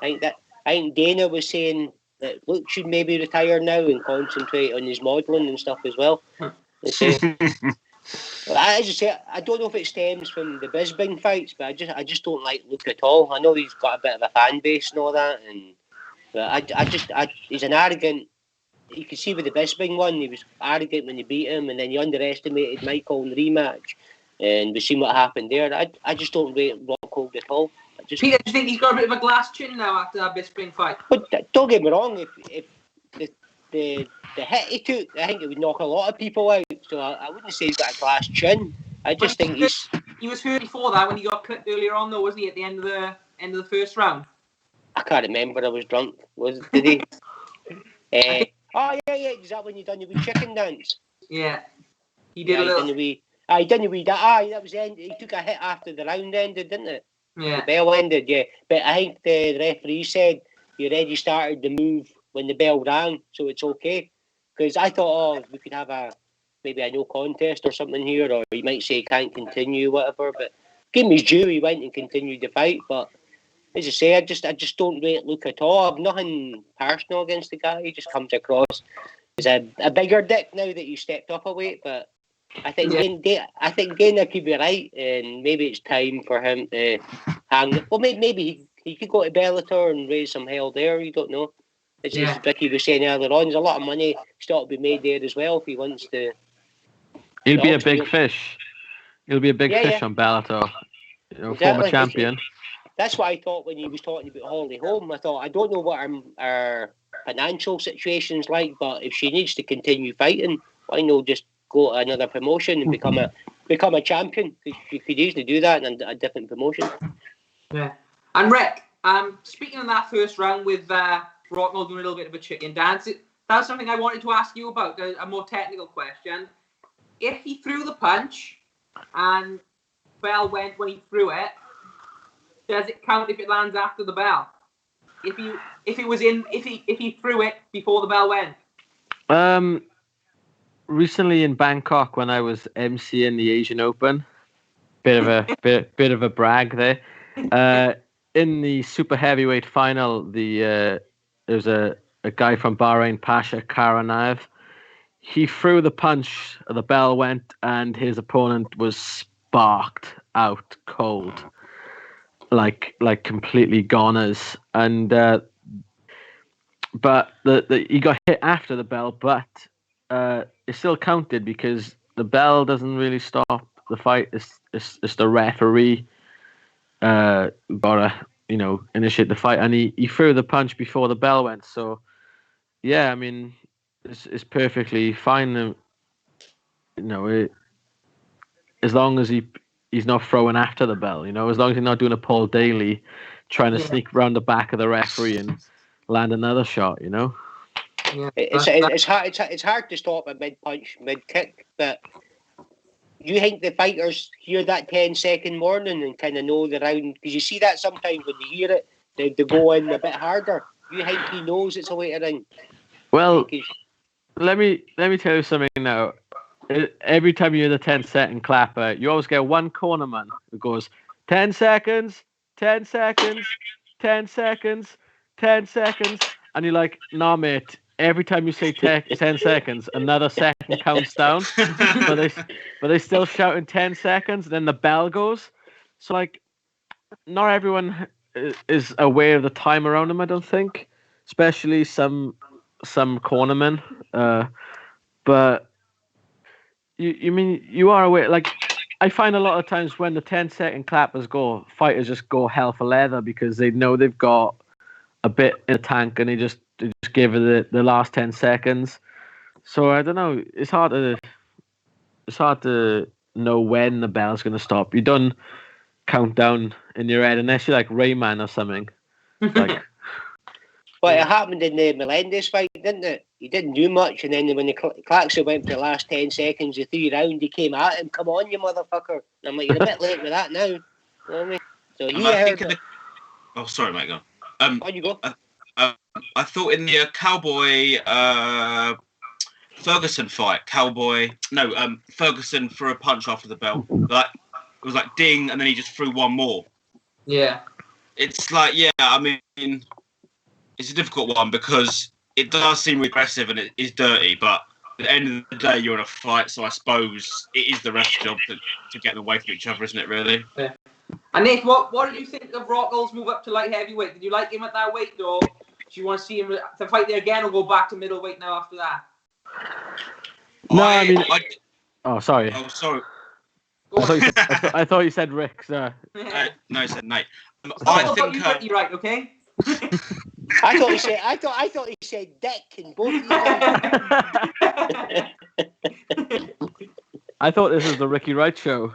think Dana was saying that Luke should maybe retire now and concentrate on his modelling and stuff as well. As I say, I don't know if it stems from the Bisping fights, but I just don't like Luke at all. I know he's got a bit of a fan base and all that, but he's an arrogant. You can see with the Bisping one, he was arrogant when he beat him, and then he underestimated Michael in the rematch, and we've seen what happened there. I just don't rate Rockhold at all. Peter, do you think he's got a bit of a glass chin now after that Bisping fight? But don't get me wrong, if the hit he took, I think it would knock a lot of people out. So I wouldn't say he's got a glass chin. I just think he was hurt before that when he got clipped earlier on, though, wasn't he? At the end of the first round. I can't remember. I was drunk. Did he? Oh yeah. Is that when you done the wee chicken dance? Yeah, he did a little. He done a wee. That was the end. He took a hit after the round ended, didn't it? Yeah. The bell ended. Yeah, but I think the referee said you already started the move when the bell rang, so it's okay. Because I thought, we could have maybe a no contest or something here, or he might say he can't continue, whatever. But give him his due, he went and continued the fight. But as I say, I just don't rate Luke at all. I've nothing personal against the guy. He just comes across as a bigger dick now that he stepped up a weight. But I think Dana could be right, and maybe it's time for him to hang. Well, maybe he could go to Bellator and raise some hell there. You don't know. As Ricky was saying earlier on, there's a lot of money still to be made there as well if he wants to. He'll be a big fish. He'll be a big fish on Bellator. Former champion. That's what I thought when he was talking about Holly Holm. I thought, I don't know what our financial situation's like, but if she needs to continue fighting, why not just go to another promotion and become a champion? You could easily do that in a different promotion. Yeah. And Rick, speaking of that first round with Rocknell doing a little bit of a chicken dance, that's something I wanted to ask you about, a more technical question. If he threw the punch and bell went when he threw it, does it count if it lands after the bell? If he threw it before the bell went? Recently in Bangkok when I was emceeing the Asian Open, bit of a brag there. In the super heavyweight final, there was a guy from Bahrain, Pasha Karanaev. He threw the punch, the bell went, and his opponent was sparked out cold, like completely goners. And but he got hit after the bell, but it still counted because the bell doesn't really stop the fight. It's the referee gotta initiate the fight, and he threw the punch before the bell went. So yeah, I mean, it's perfectly fine. As long as he's not throwing after the bell, as long as he's not doing a Paul Daly, trying to sneak around the back of the referee and land another shot. Yeah. It's hard to stop a mid punch, mid kick, but you think the fighters hear that 10-second warning and kind of know the round? Because you see that sometimes when you hear it, they go in a bit harder. You think he knows it's a later round? Well, let me tell you something now. Every time you hear the 10-second clapper, you always get one cornerman who goes 10 seconds, 10 seconds, 10 seconds, 10 seconds, and you're like, nah, mate. Every time you say 10 seconds, another second counts down, but they still shouting 10 seconds. Then the bell goes. So like, not everyone is aware of the time around them. I don't think, especially some cornermen. But you are aware. Like, I find a lot of times when the 10-second clappers go, fighters just go hell for leather because they know they've got a bit in the tank and they just give it the last 10 seconds. So I don't know. It's hard to know when the bell's going to stop. You don't count down in your head unless you're like Rayman or something. Like, but it happened in the Melendez fight, didn't it? He didn't do much, and then when the Clarkson went for the last 10 seconds, the 3 round, he came at him. Come on, you motherfucker! And I'm like, you're a bit late with that now. You know what I mean? So he heard it. Oh, sorry, mate. Go. On you go. I thought in the Cowboy Ferguson fight, Ferguson threw a punch after the bell. Like, it was like ding, and then he just threw one more. Yeah. It's like, I mean, it's a difficult one because it does seem aggressive and it is dirty, but at the end of the day, you're in a fight, so I suppose it is the ref's job to get them away from each other, isn't it, really? Yeah. And Nate, what did you think of Rockall's move up to light heavyweight? Did you like him at that weight, or do you want to see him to fight there again or go back to middleweight now after that? No, oh, sorry. Oh, sorry. I thought you said Rick, sir. No, I said Nate. I think you're Ricky Wright, okay? I thought he said Dick in both of you. I thought this was the Ricky Wright show.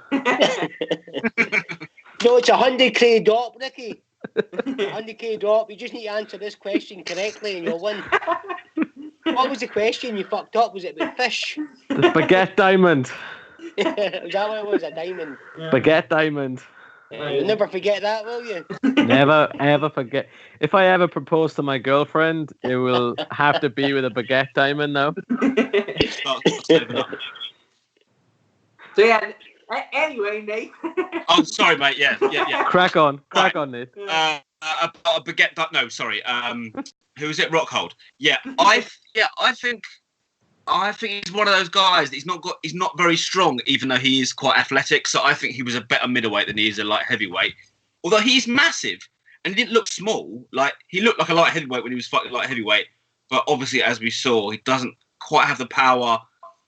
No, it's 100k drop, Ricky. 100k drop. You just need to answer this question correctly and you'll win. What was the question you fucked up? Was it about fish? The baguette diamond. Was that what it was? A diamond? Yeah. Baguette diamond. You'll never forget that, will you? Never, ever forget. If I ever propose to my girlfriend, it will have to be with a baguette diamond now. So yeah, anyway, Nate. Oh, sorry, mate. Yeah. Crack on, Nate. A baguette. No, sorry. Who is it? Rockhold. Yeah, I think he's one of those guys that he's not very strong, even though he is quite athletic. So I think he was a better middleweight than he is a light heavyweight. Although he's massive and he didn't look small. Like, he looked like a light heavyweight when he was fighting light heavyweight. but obviously, as we saw, he doesn't quite have the power.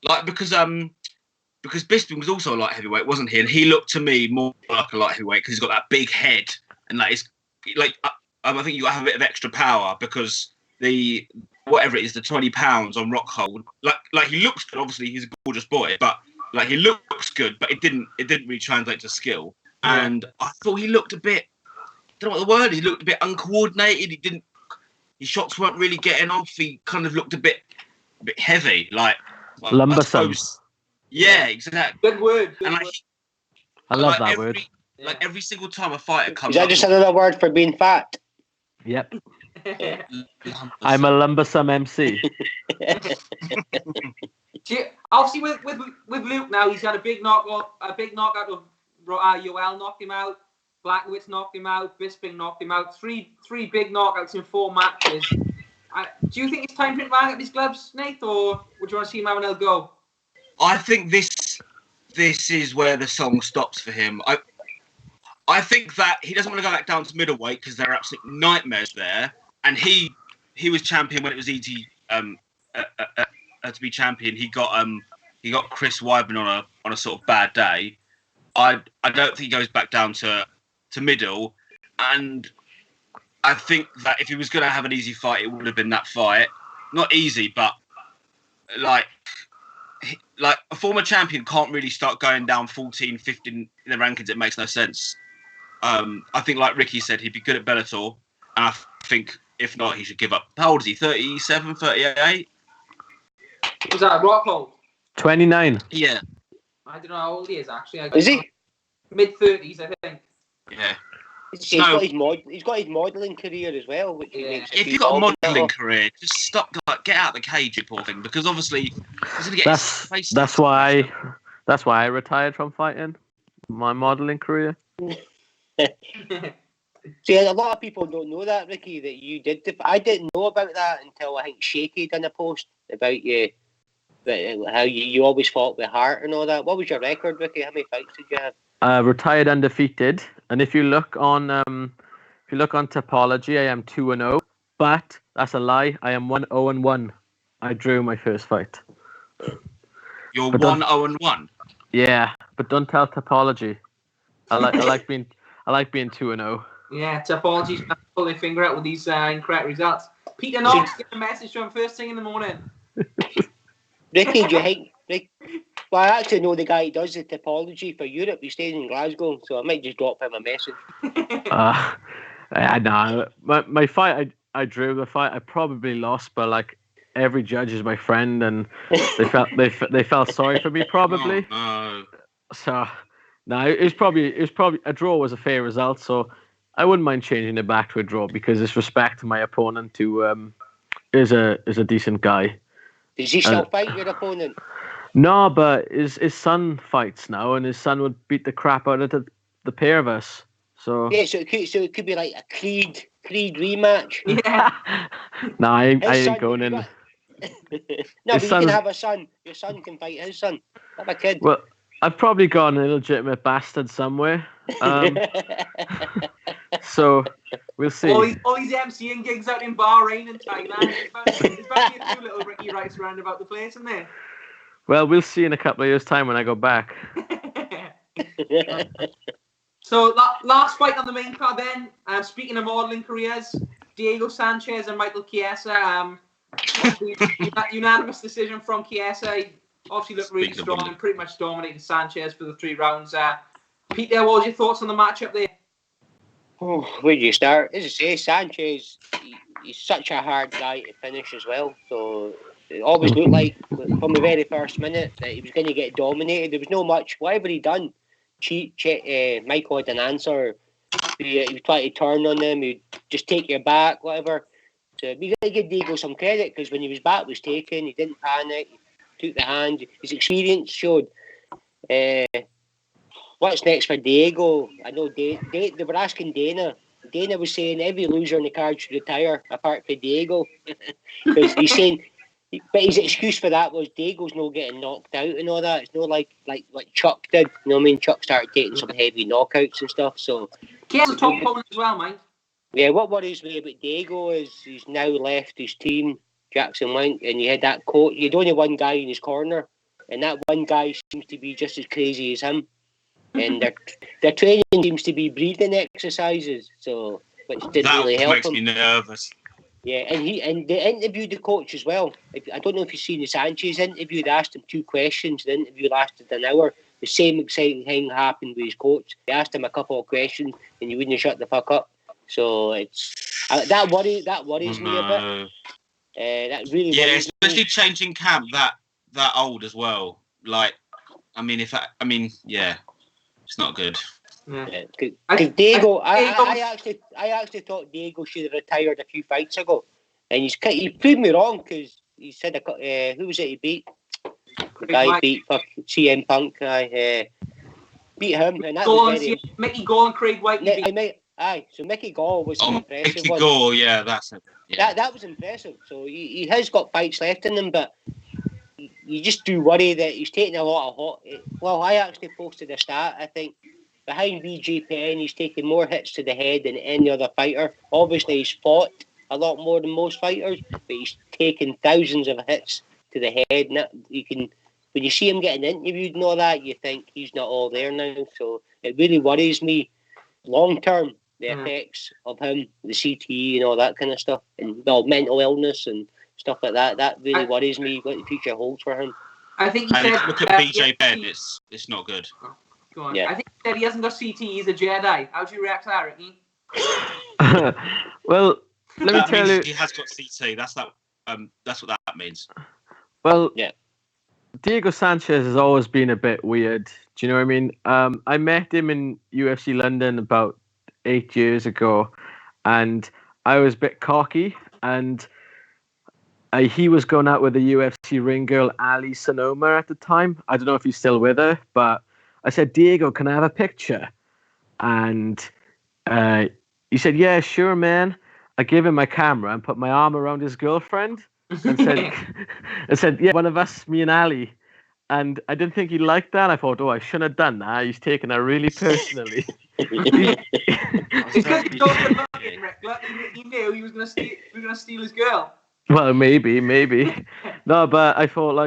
Like because Bisping was also a light heavyweight, wasn't he? And he looked to me more like a light heavyweight because he's got that big head and like it's like I think you got to have a bit of extra power because the whatever it is, the 20 pounds on Rockhold, like he looks good. Obviously, he's a gorgeous boy, but like he looks good, but it didn't really translate to skill. And I thought he looked a bit. I don't know what the word is. He looked a bit uncoordinated. His shots weren't really getting off. He kind of looked a bit heavy, like lumbersome. Yeah, exactly. Good word. I love that word. Like every single time a fighter comes, is that just another word for being fat? Yep. I'm a lumbersome MC. Obviously, with Luke now, he's had a big knockout of Yoel knocked him out, Blachowicz knocked him out, Bisping knocked him out. Three big knockouts in 4 matches. Do you think it's time for him to hang up his gloves, Nate, or would you want to see him have another go? I think this is where the song stops for him. I think that he doesn't want to go back down to middleweight because there are absolute nightmares there. And he was champion when it was easy to be champion. He got Chris Weidman on a sort of bad day. I don't think he goes back down to middle. And I think that if he was going to have an easy fight, it would have been that fight. Not easy, but like a former champion can't really start going down 14, 15 in the rankings. It makes no sense. I think, like Ricky said, he'd be good at Bellator. And I think, if not, he should give up. How old is he? 37, 38? Was that Rockhold? 29. Yeah. I don't know how old he is, actually. Is he? Mid-30s, I think. Yeah. He's got his modelling career as well, which makes if you've got a modelling career, just stop. Get out of the cage, you poor thing, because obviously he's gonna get that's why I retired from fighting. My modelling career. See, a lot of people don't know that, Ricky, that you did. I didn't know about that until I think Shaky done a post about you, how you always fought with heart and all that. What was your record, Ricky? How many fights did you have? Retired undefeated, and if you look on Topology, I am 2-0. But that's a lie. I am 1-0-1. I drew my first fight. You're 1-0-1. Yeah, but don't tell Topology. I like being 2-0. Yeah, Topology's going to pull their finger out with these incorrect results. Peter Knox get a message from first thing in the morning. Ricky, do you think? Well, I actually know the guy who does the Topology for Europe. He stays in Glasgow, so I might just drop him a message. No, my fight, I drew the fight. I probably lost, but like every judge is my friend, and they felt sorry for me probably. Oh, no. So no, it was probably a draw was a fair result. So I wouldn't mind changing it back to a draw because it's respect to my opponent who is a decent guy. Does he still fight your opponent? No, but his son fights now, and his son would beat the crap out of the pair of us. So yeah, so it could be like a Creed rematch. Yeah. No, I ain't going in. No, but you can have a son. Your son can fight his son. Have a kid. Well, I've probably got an illegitimate bastard somewhere. So we'll see. All these MCing gigs out in Bahrain and Thailand. There's about a few little Ricky Wrights around about the place, isn't there? Well, we'll see in a couple of years' time when I go back. So last fight on the main card then. Speaking of modelling careers, Diego Sanchez and Michael Chiesa. Unanimous decision from Chiesa. Obviously looked really strong and pretty much dominated Sanchez for the 3 rounds. Peter, what was your thoughts on the matchup there? Oh, where do you start? As I say, Sanchez, he's such a hard guy to finish as well. So it always looked like from the very first minute that he was going to get dominated. There was no much. Whatever he done, Michael had an answer. He was trying to turn on them. He'd just take your back, whatever. So we got to give Diego some credit because when his back was taken, he didn't panic. He took the hand. His experience showed. What's next for Diego? I know they were asking Dana. Dana was saying every loser in the card should retire apart from Diego. Because he's saying, but his excuse for that was Diego's not getting knocked out and all that. It's not like Chuck did. You know what I mean? Chuck started taking some heavy knockouts and stuff. So he has a top opponent as well, mind. Yeah, what worries me about Diego is he's now left his team Jackson went, and you had that coach. You had only one guy in his corner, and that one guy seems to be just as crazy as him. And their training seems to be breathing exercises, so which didn't really help makes him. me nervous. Yeah, and they interviewed the coach as well. I don't know if you've seen the Sanchez interview. They asked him 2 questions. The interview lasted an hour. The same exciting thing happened with his coach. They asked him a couple of questions, and he wouldn't shut the fuck up. So it's that worries me a bit. That really worries especially me. changing camp that old as well. Like, it's not good. Yeah, because Diego, I actually thought Diego should have retired a few fights ago, and he proved me wrong because he said who was it he beat? The guy beat CM Punk. Beat him, and that was very Mickey Gall and Craig White. So Mickey Gall was an impressive Mickey one. Gall, yeah, that's it. Yeah. That was impressive. So he has got fights left in him, but you just do worry that he's taking a lot of hot. Well, I actually posted a stat. I think behind BJ Penn, he's taken more hits to the head than any other fighter. Obviously, he's fought a lot more than most fighters, but he's taken thousands of hits to the head. And when you see him getting interviewed and all that, you think he's not all there now. So it really worries me long term, the effects of him, the CTE and all that kind of stuff, and mental illness and stuff like that. That really worries me what the future holds for him. I think he said. Look at BJ Penn. It's not good. Go on. Yeah. I think he said he hasn't got CTE. He's a Jedi. How do you react to that, Ricky? Well, let me tell you. He has got CT. That's what that means. Well, yeah. Diego Sanchez has always been a bit weird. Do you know what I mean? I met him in UFC London about 8 years ago, and I was a bit cocky, and he was going out with the UFC ring girl Ali Sonoma at the time. I don't know if he's still with her, but I said, Diego, can I have a picture? And he said, yeah, sure, man. I gave him my camera and put my arm around his girlfriend and said, yeah, one of us, me and Ali. And I didn't think he liked that. I thought, I shouldn't have done that. He's taken that really personally. Because he told him he knew he was going to steal his girl. Well, maybe. No, but I thought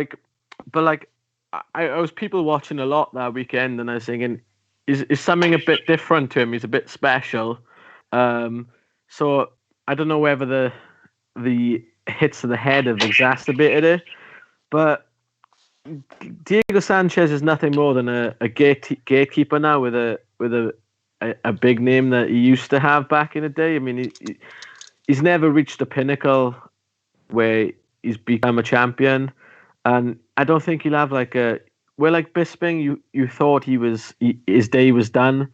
I was people watching a lot that weekend, and I was thinking, is something a bit different to him? He's a bit special. So I don't know whether the hits to the head have exacerbated it, but Diego Sanchez is nothing more than a gatekeeper now with a big name that he used to have back in the day. I mean, he's never reached the pinnacle where he's become a champion, and I don't think he'll have like Bisping. You thought his day was done,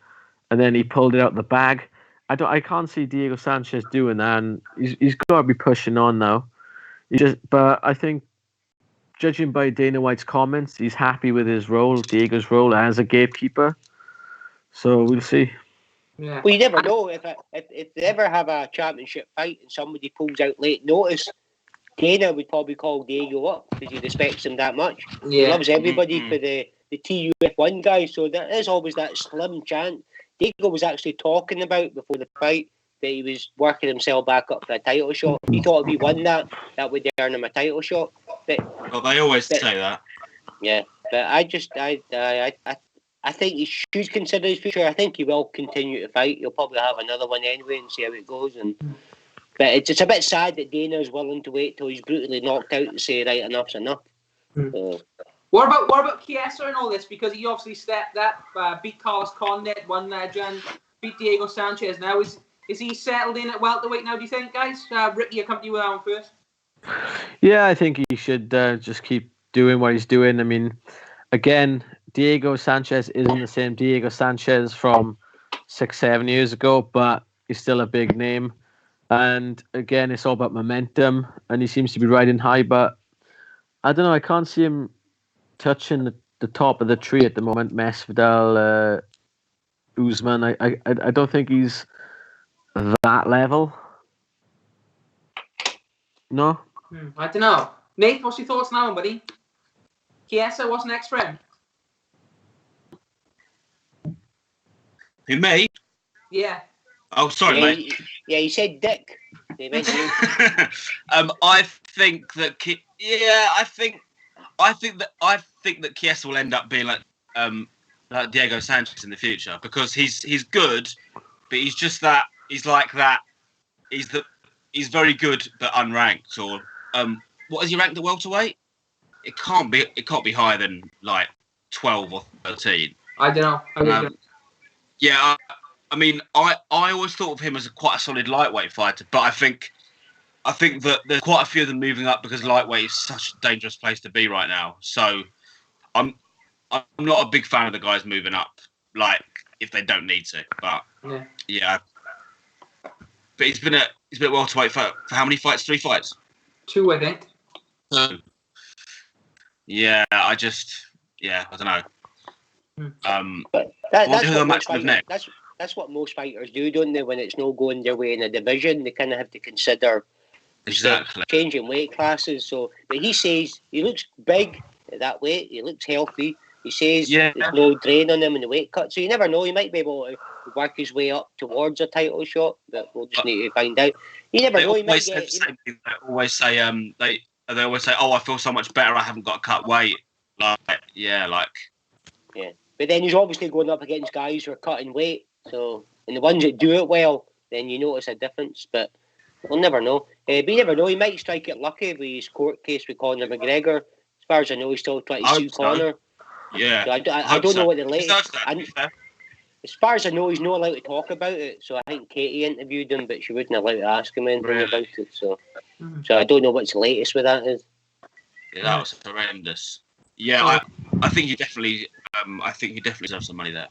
and then he pulled it out the bag. I can't see Diego Sanchez doing that, and he's got to be pushing on now. But I think, judging by Dana White's comments, he's happy with his role, Diego's role as a gatekeeper. So we'll see. Yeah. Well, you never know if they ever have a championship fight and somebody pulls out late notice. Dana would probably call Diego up because he respects him that much. Yeah. He loves everybody for the TUF1 guy, so there is always that slim chance. Diego was actually talking about before the fight that he was working himself back up for a title shot. He thought if he won that would earn him a title shot. Well, they always say that. Yeah, but I think he should consider his future. I think he will continue to fight. He'll probably have another one anyway and see how it goes. But it's a bit sad that Dana is willing to wait till he's brutally knocked out to say, right, enough's enough. What about Chiesa and all this? Because he obviously stepped up, beat Carlos Condit, won legend, beat Diego Sanchez. Now is he settled in at welterweight now? Do you think, guys? Ricky, I'll come to you with that one first. Yeah, I think he should just keep doing what he's doing. I mean, again, Diego Sanchez isn't the same Diego Sanchez from 6-7 years ago, but he's still a big name. And again, it's all about momentum, and he seems to be riding high. But I don't know, I can't see him touching the top of the tree at the moment. Masvidal, Usman, I don't think he's that level. No? I don't know. Nate, what's your thoughts now, buddy? Chiesa, what's next for him? Who, me? Yeah. Oh, sorry, mate. Yeah, he said Dick. They went new. I think that I think that Chiesa will end up being like Diego Sanchez in the future, because he's good, but he's just that he's very good but unranked. Or what is he ranked at welterweight? It can't be higher than like 12 or 13. I don't know. Yeah, I mean, I always thought of him as quite a solid lightweight fighter, but I think that there's quite a few of them moving up because lightweight is such a dangerous place to be right now. So I'm not a big fan of the guys moving up, like if they don't need to. But yeah. But he's been at welterweight for how many fights? 3 fights? 2, I think. Yeah, I don't know. But that's what most fighters do, don't they? When it's not going their way in a division, they kind of have to consider changing weight classes. So, but he says he looks big at that weight. He looks healthy. He says there's no drain on him in the weight cut. So you never know. He might be able to work his way up towards a title shot. But we'll just need to find out. You never know. He might get. They always say they always say, "Oh, I feel so much better. I haven't got to cut weight." Yeah. But then he's obviously going up against guys who are cutting weight. So, and the ones that do it well, then you notice a difference. But we'll never know. But you never know. He might strike it lucky with his court case with Conor McGregor. As far as I know, he's still trying to sue Conor. Yeah. So I don't know what the latest. As far as I know, he's not allowed to talk about it. So I think Katie interviewed him, but she wouldn't allow to ask him anything about it. So I don't know what's the latest with that is. Yeah, that was horrendous. Yeah, I think he definitely deserves some money there.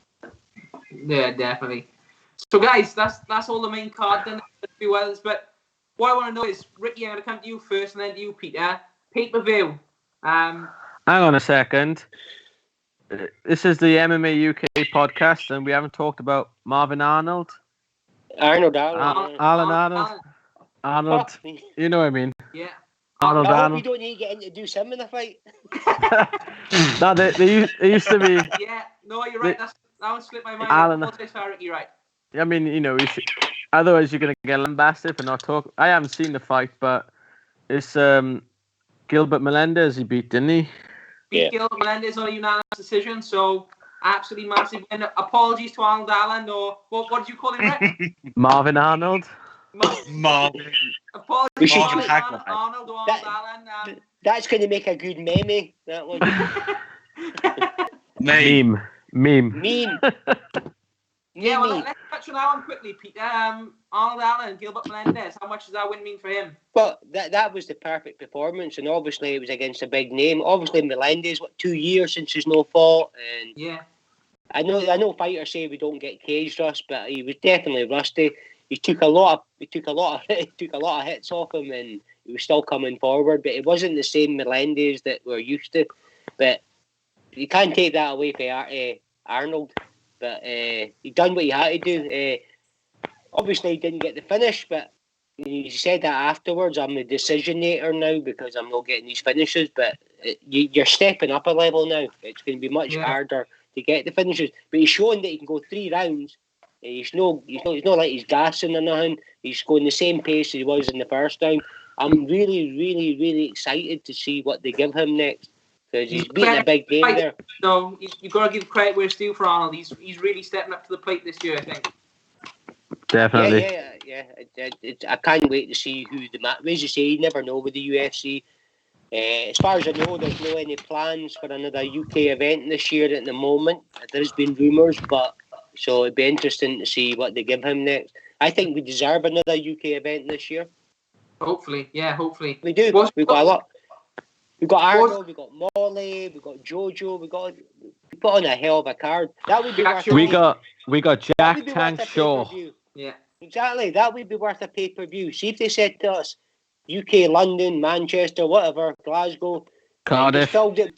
Yeah, definitely. So guys, that's all the main card then. But what I want to know is, Ricky, I'm going to come to you first, and then to you, Peter. Pay-per-view. Hang on a second. This is the MMA UK podcast, and we haven't talked about Marvin Arnold. Arnold. You know what I mean? Yeah. Arnold. We don't need to get in to do him in a fight. No, they used to be. Yeah, no, you're right. That one slipped my mind. Ricky Wright. I mean, you should, otherwise you're going to get lambasted for not talking. I haven't seen the fight, but it's Gilbert Melendez he beat, didn't he? Gilbert Melendez on a unanimous decision, so absolutely massive win. Apologies to Arnold Allens, or what did you call him, Rick? Marvin Arnold. Marvin. Apologies to Arnold or Arnold Allens. That's going to make a good meme, that one. Meme. Yeah, well, let's touch on that one quickly, Peter. Arnold Allens, Gilbert Melendez, how much does that win mean for him? Well, that was the perfect performance, and obviously it was against a big name. Obviously Melendez, 2 years since he's no fought, and yeah, I know fighters say we don't get cage rust, but he was definitely rusty. He took a lot of hits off him, and he was still coming forward. But it wasn't the same Melendez that we're used to. But you can't take that away from Arnold. But he done what he had to do. Obviously, he didn't get the finish, but he said that afterwards. I'm the decisionator now because I'm not getting these finishes. But you're stepping up a level now. It's going to be much harder to get the finishes. But he's showing that he can go 3 rounds. He's not like he's gassing or nothing. He's going the same pace as he was in the first round. I'm really, really, really excited to see what they give him next. Because he's beating a big game there. No, you've got to give credit where it's due for Arnold. He's really stepping up to the plate this year, I think. Definitely. Yeah. I can't wait to see who the match. As you say, you never know with the UFC. As far as I know, there's no any plans for another UK event this year at the moment. There's been rumours, but so it'd be interesting to see what they give him next. I think we deserve another UK event this year. Hopefully. We do. We've got a lot. We've got Arnold, we've got Molly, we've got Jojo, we put on a hell of a card. That would be we got Jack Tank Shaw. Yeah. Exactly. That would be worth a pay-per-view. See if they said to us, UK, London, Manchester, whatever, Glasgow, Cardiff. Filled it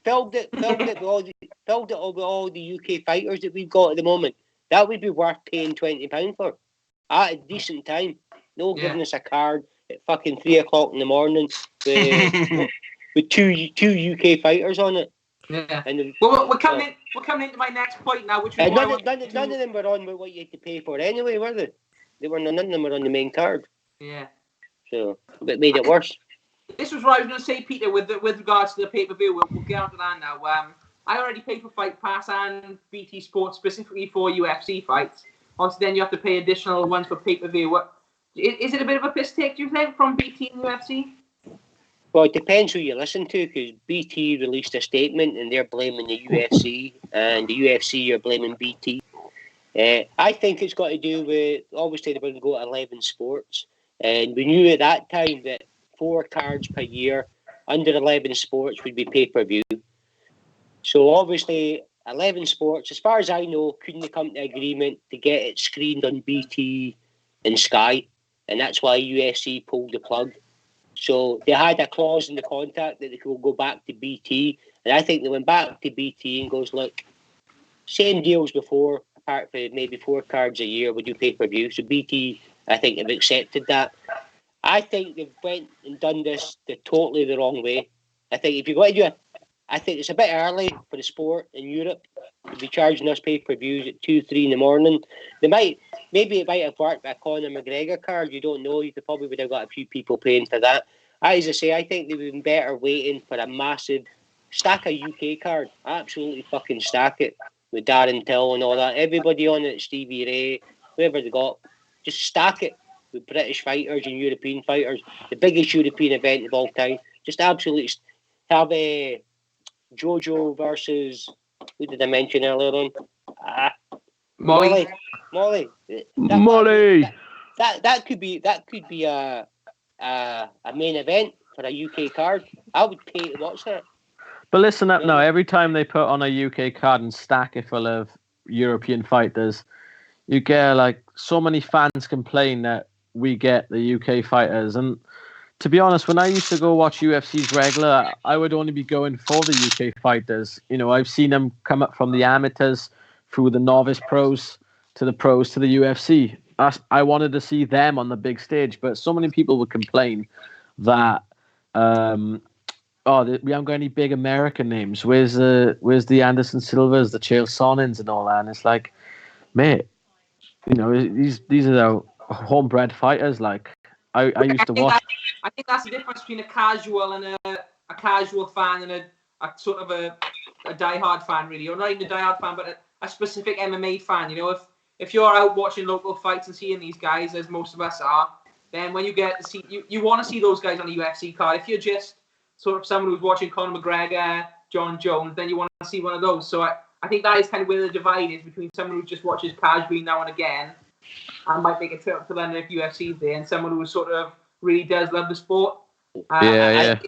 with all the UK fighters that we've got at the moment. That would be worth paying £20 for. At a decent time. No giving us a card at fucking 3 o'clock in the morning with two UK fighters on it. Yeah. Well, we're coming into my next point now, which is none of them were on with what you had to pay for anyway, were they? None of them were on the main card. Yeah. So it made it worse. This was what I was going to say, Peter, with regards to the pay-per-view. We'll get onto that now. I already paid for Fight Pass and BT Sport specifically for UFC fights. Obviously, then you have to pay additional ones for pay-per-view. Is it a bit of a piss take, do you think, from BT and UFC? Well, it depends who you listen to, because BT released a statement and they're blaming the UFC, and the UFC are blaming BT. I think it's got to do with, obviously, they're going to go to 11 sports, and we knew at that time that 4 cards per year under 11 sports would be pay-per-view. So obviously 11 sports, as far as I know, couldn't come to agreement to get it screened on BT and Sky, and that's why UFC pulled the plug. So they had a clause in the contract that they could go back to BT, and I think they went back to BT and goes, look, same deals before, apart from maybe 4 cards a year, we do pay-per-view. So BT, I think, have accepted that. I think they've went and done this totally the wrong way. I think if you're going to do I think it's a bit early for the sport in Europe to be charging us pay-per-views at 2, 3 in the morning. Maybe it might have worked with a Conor McGregor card. You don't know. You probably would have got a few people paying for that. As I say, I think they've been better waiting for a massive stack a UK card. Absolutely fucking stack it with Darren Till and all that. Everybody on it, Stevie Ray, whoever they got, just stack it with British fighters and European fighters. The biggest European event of all time. Just absolutely have a Jojo versus, who did I mention earlier on? Molly. That could be a main event for a UK card. I would pay to watch that. But listen up now. Every time they put on a UK card and stack it full of European fighters, you get like so many fans complain that we get the UK fighters. And to be honest, when I used to go watch UFC's regular, I would only be going for the UK fighters. You know, I've seen them come up from the amateurs through the novice pros to the pros to the UFC. I wanted to see them on the big stage, but so many people would complain that we haven't got any big American names. Where's the Anderson Silvas, the Chael Sonnens, and all that? And it's like, mate, you know, these are the homebred fighters. Like I used to watch. I think that's the difference between a casual and a casual fan and a sort of a diehard fan, really, or not even a diehard fan, but a specific MMA fan. You know, if you're out watching local fights and seeing these guys, as most of us are, then when you get to see, you want to see those guys on a UFC card. If you're just sort of someone who's watching Conor McGregor, John Jones, then you want to see one of those. So I think that is kind of where the divide is between someone who just watches casually now and again and might make a trip to London if UFC's there, and someone who sort of really does love the sport. I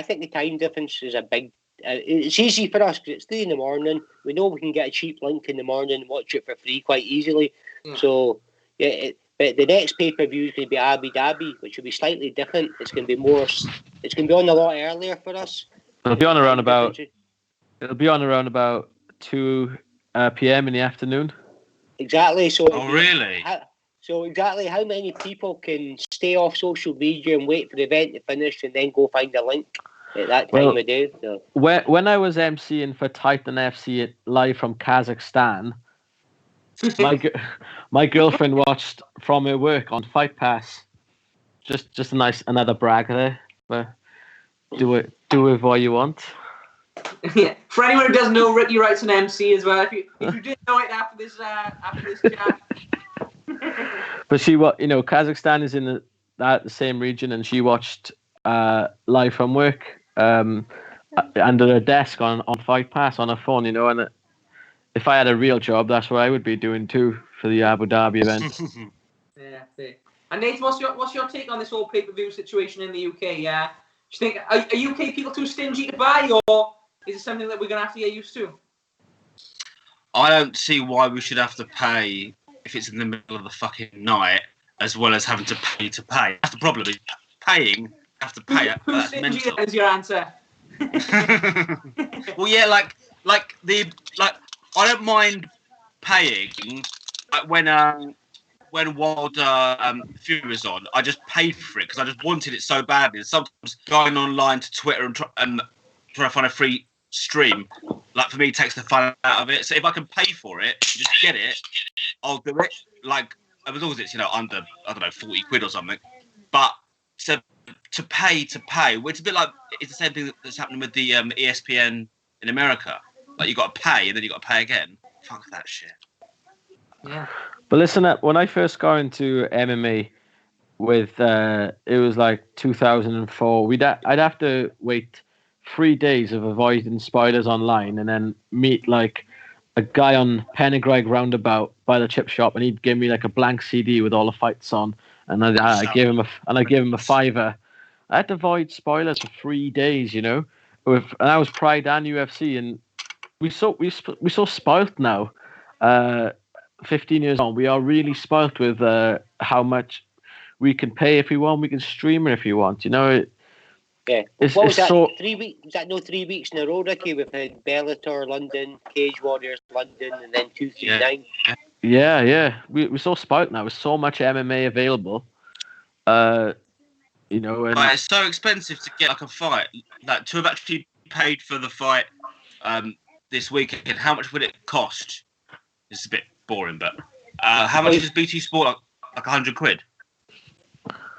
think the time difference is a big. It's easy for us because it's 3 in the morning. We know we can get a cheap link in the morning and watch it for free quite easily. Yeah. So, but the next pay-per-view is going to be Abu Dhabi, which will be slightly different. It's going to be more. It's going to be on a lot earlier for us. It'll be on around about 2 p.m. in the afternoon. Exactly. So. Oh, really? So exactly how many people can stay off social media and wait for the event to finish and then go find a link at that time of day? So. When I was emceeing for Titan FC live from Kazakhstan, my girlfriend watched from her work on Fight Pass. Just a nice another brag there. But do it what you want. Yeah. For anyone who doesn't know, Ricky Wright's an MC as well. If you didn't know it after this chat. But Kazakhstan is in the same region, and she watched live from work under her desk on Fight Pass on her phone. You know, and if I had a real job, that's what I would be doing too for the Abu Dhabi event. Yeah. And Nathan, what's your take on this whole pay-per-view situation in the UK? Do you think are UK people too stingy to buy, or is it something that we're going to have to get used to? I don't see why we should have to pay if it's in the middle of the fucking night, as well as having to pay to pay. That's the problem. Is paying, have to pay. Who's stingy is your answer? Well, yeah, like I don't mind paying when Wilder Fury was on. I just paid for it because I just wanted it so badly. Sometimes going online to Twitter and trying to find a free stream, like for me, takes the fun out of it. So if I can pay for it, just get it, I'll do it. Like as long as it's under I don't know £40 or something, but to pay, which is a bit like it's the same thing that's happening with the ESPN in America. Like you got to pay and then you got to pay again. Fuck that shit. Yeah. But listen up, when I first got into MMA with it was like 2004, I'd have to wait 3 days of avoiding spoilers online and then meet like a guy on Pennegreg roundabout by the chip shop, and he'd give me like a blank CD with all the fights on, and I gave him a fiver. I had to avoid spoilers for 3 days, and I was Pride and UFC, and we so spoilt now. 15 years on, we are really spoilt with how much we can pay if we want, we can stream it if you want. Yeah. It's, what was it's that? so 3 weeks? Was that 3 weeks in a row, Ricky? We've had Bellator London, Cage Warriors London, and then 239. Yeah. We're so spoilt now. There's so much MMA available. And But it's so expensive to get like a fight. Like to have actually paid for the fight this weekend, how much would it cost? It's a bit boring, but how much is BT Sport? Like £100?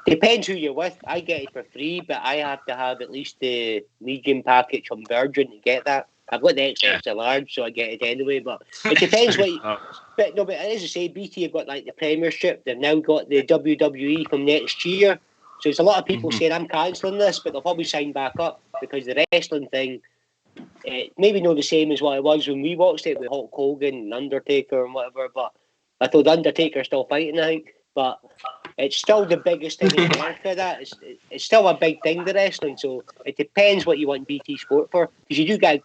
Depends who you're with. I get it for free, but I have to have at least the medium package from Virgin to get that. I've got the extra large, so I get it anyway. But it depends what. But as I say, BT have got like the Premiership. They've now got the WWE from next year. So there's a lot of people saying I'm cancelling this, but they'll probably sign back up because the wrestling thing, maybe not the same as what it was when we watched it with Hulk Hogan and Undertaker and whatever. But I thought Undertaker's still fighting, I think. But it's still the biggest thing in America. That it's still a big thing, the wrestling. So it depends what you want BT Sport for, because you do get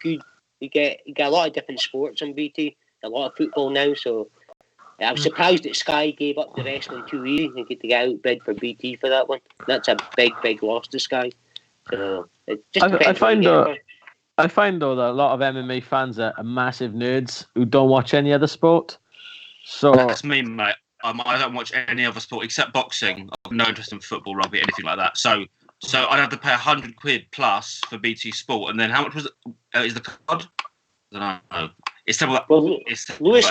you get a lot of different sports on BT, a lot of football now. So I was surprised that Sky gave up the wrestling too easy and get to get outbid for BT for that one. That's a big loss to Sky. So it just I find though that a lot of MMA fans are massive nerds who don't watch any other sport. So that's me, mate. I don't watch any other sport except boxing. I've no interest in football, rugby, anything like that. So I'd have to pay £100 plus for BT Sport, and then how much was it? Is the card? I don't know. It's terrible. Well, Lewis Lewis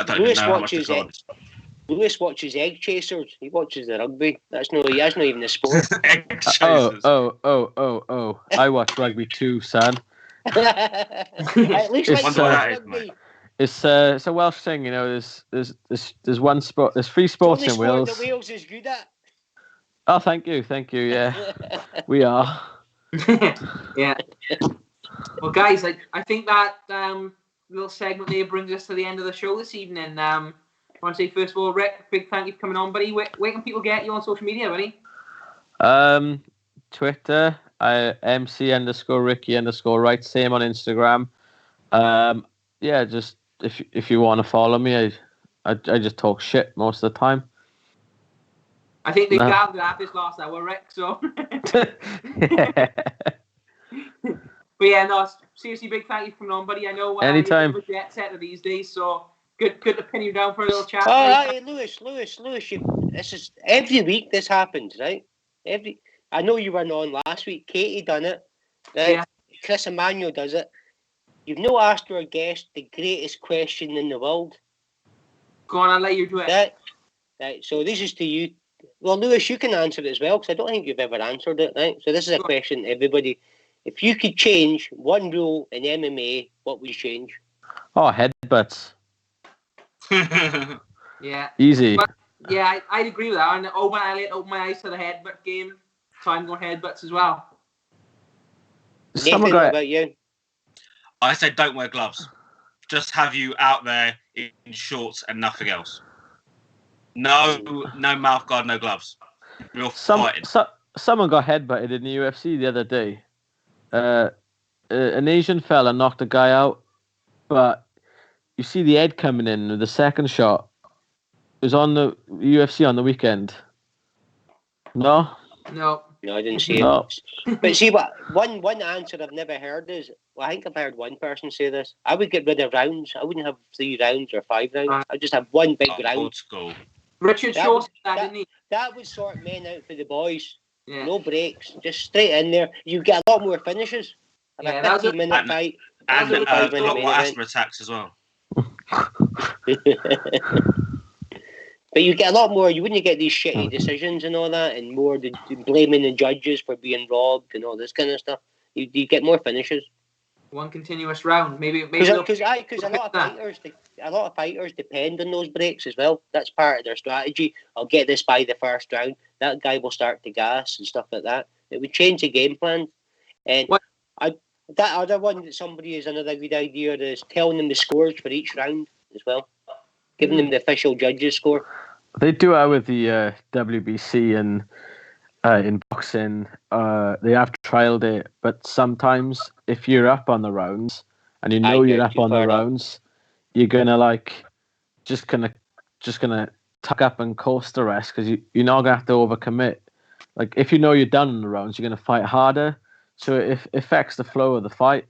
watches Egg Chasers. He watches the rugby. That's not even a sport. Egg Chasers. Oh! I watch rugby too, son. At least like rugby. It's a Welsh thing, There's one sport. There's 3 sports in Wales. That Wales is good at. Oh, thank you. Yeah, we are. Yeah. Well, guys, I think that little segment there brings us to the end of the show this evening. I want to say first of all, Rick, big thank you for coming on, buddy. Where can people get you on social media, buddy? Twitter, MC_Ricky_Wright. Same on Instagram. Yeah, just if you want to follow me, I just talk shit most of the time. I think they gathered at this last hour, Rick. So. But yeah, no, seriously, big thank you for coming on, buddy. I know anytime. You're a jet setter these days, so good to pin you down for a little chat. Oh, hey, Lewis, this is every week this happens, right? I know you weren't on last week. Katie done it, right? Yeah. Chris Emmanuel does it. You've not asked our guest the greatest question in the world. Go on, I'll let you do it. Right, so this is to you. Well, Lewis, you can answer it as well, because I don't think you've ever answered it, right? So this is a question to everybody. If you could change one rule in MMA, what would you change? Oh, headbutts. Yeah. Easy. But, yeah, I'd agree with that. And open my eyes to the headbutt game, so I'm going headbutts as well. Nathan, what about you? I said don't wear gloves. Just have you out there in shorts and nothing else. No mouth guard, no gloves. You're fighting. Someone got headbutted in the UFC the other day. An Asian fella knocked a guy out, but you see the head coming in with the second shot. It was on the UFC on the weekend. No, I didn't see it. But see, what one answer I've never heard is, well, I think I've heard one person say this. I would get rid of rounds. I wouldn't have 3 rounds or 5 rounds. I'd just have one big round. Old school. Richard Shaw said that, didn't he? That would sort men out for the boys. Yeah. No breaks, just straight in there. You get a lot more finishes. Yeah, a 15-minute fight. And a lot more asthma attacks as well. But you get a lot more. You wouldn't get these shitty decisions and all that, and more the blaming the judges for being robbed and all this kind of stuff. You get more finishes. One continuous round, maybe Because a lot of fighters depend on those breaks as well. That's part of their strategy. I'll get this by the first round. That guy will start to gas and stuff like that. It would change the game plan. And that other one that somebody is another good idea is telling them the scores for each round as well, giving them the official judges' score. They do it with the WBC and in boxing. They have trialed it, but sometimes if you're up on the rounds and you know you're up on the rounds, you're gonna just gonna tuck up and coast the rest because you're not gonna have to overcommit. Like if you know you're done in the rounds, you're gonna fight harder, so it affects the flow of the fight.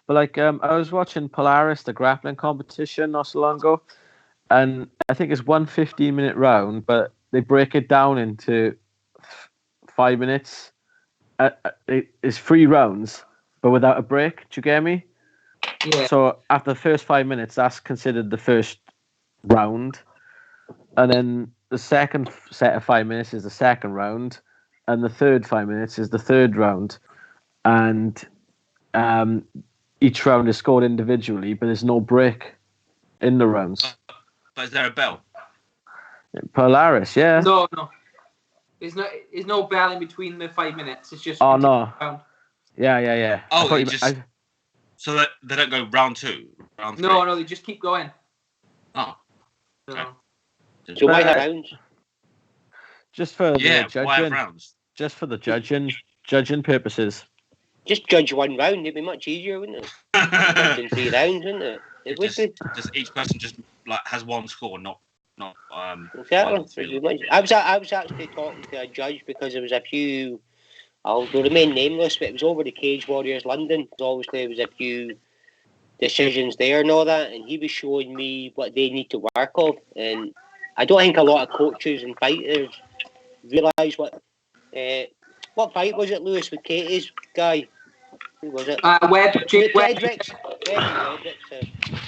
But I was watching Polaris, the grappling competition, not so long ago. And I think it's 1 15-minute round, but they break it down into 5 minutes. It's 3 rounds, but without a break. Do you get me? Yeah. So after the first 5 minutes, that's considered the first round. And then the second set of 5 minutes is the second round. And the third 5 minutes is the third round. And each round is scored individually, but there's no break in the rounds. But is there a bell? Polaris, yeah. No. There's no bell in between the 5 minutes. It's just. Oh no. Round. Yeah. Oh, so that they don't go round 2, round 3. No, they just keep going. Oh. Okay. So why have rounds? Just for the judging. Why have rounds? Just for the judging purposes. Just judge one round. It'd be much easier, wouldn't it? Judging 3 rounds, wouldn't it? It would be. Just each person just has one score, not exactly. I was actually talking to a judge because there was a few. I'll remain nameless, but it was over the Cage Warriors London. Obviously, there was a few decisions there and all that, and he was showing me what they need to work on. And I don't think a lot of coaches and fighters realise what fight was it, Lewis, with Katie's guy? Who was it? Fredericks.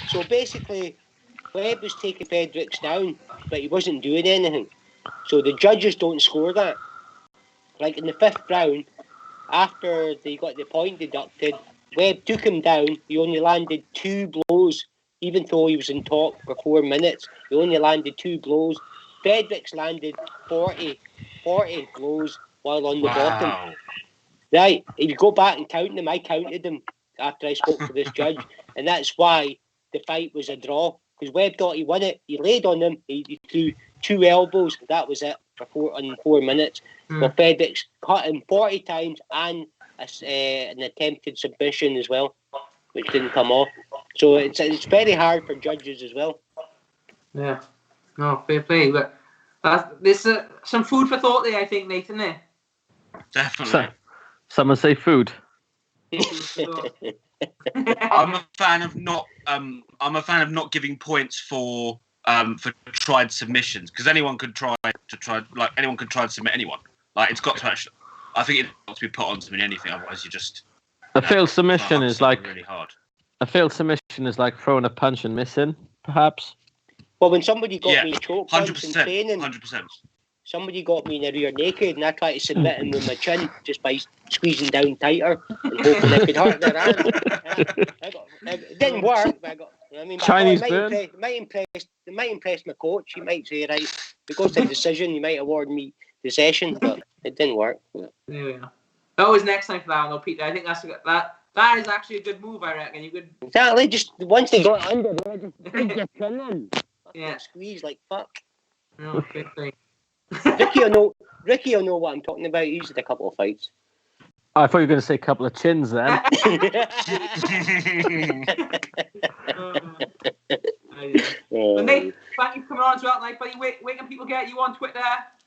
So basically, Webb was taking Fredericks down, but he wasn't doing anything. So the judges don't score that. Like in the 5th round, after they got the point deducted, Webb took him down. He only landed 2 blows, even though he was in top for 4 minutes. He only landed 2 blows. Fredericks landed 40 blows while on the bottom. Right, if you go back and count them, I counted them after I spoke to this judge, and that's why the fight was a draw. Because Webb thought he won it. He laid on him. He threw 2 elbows. That was it for 4 minutes. But Fredericks cut him 40 times and an attempted submission as well, which didn't come off. So it's very hard for judges as well. Yeah. No, fair play. But there's some food for thought there, I think, Nathan. There. Definitely. Someone say food. I'm a fan of not giving points for tried submissions, because anyone could try to submit anyone. Like it's got to actually. I think it's got to be put on to anything. Otherwise, you just. A failed submission is like really hard. A failed submission is like throwing a punch and missing, perhaps. Well, when somebody got me a choke punch in 100%, training, 100%. Somebody got me in the rear naked, and I tried to submit him with my chin just by squeezing down tighter and hoping I could hurt their hand. It didn't work, but Chinese it might impress my coach. He might say, right, because of the decision, he might award me the session, but it didn't work. There we go. That was next time for that one, Peter. I think that is actually a good move. I reckon you could exactly just once they got under there, just dig your chin in. Yeah, squeeze like fuck. No, good thing. Ricky will know what I'm talking about. He's had a couple of fights. I thought you were going to say a couple of chins then. But Nate, thank you for coming on to that night, buddy. Where can people get you on Twitter,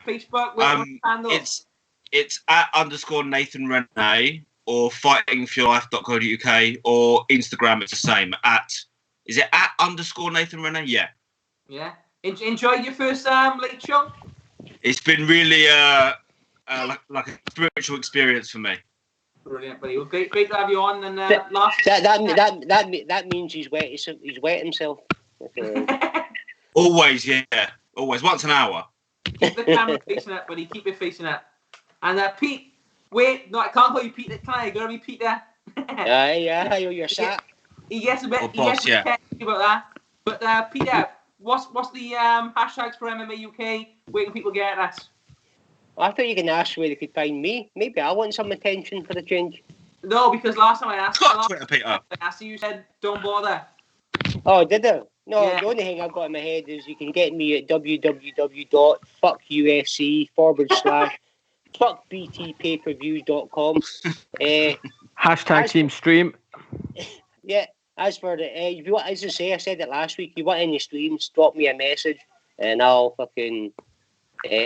Facebook? It's at _Nathan Rene or fightingforyourlife.co.uk or Instagram. It's the same. Is it at _Nathan Rene? Yeah. Yeah. Enjoyed your first late show? It's been really like a spiritual experience for me. Brilliant, buddy. Well, great to have you on. And that means he's wet himself. Always, yeah. Always, once an hour. Keep the camera facing up, buddy. Keep it facing up. And Pete, wait, no, I can't call you Pete. Can I? Gotta be Peter. Yeah, you're sat. He gets a bit. Oh, He gets boss, a bit techy about that. But Peter, what's the hashtags for MMA UK? Where can people get at us? I thought you were going to ask where they could find me. Maybe I want some attention for the change. No, because last time I asked, Twitter, Peter. you said don't bother. Oh, did they? No, Yeah. The only thing I've got in my head is you can get me at www.fuckusc/fuckbtpayperviews.com. Hashtag team stream. Yeah, as for the, if you want, as I say, I said it last week, you want any streams, drop me a message and I'll fucking,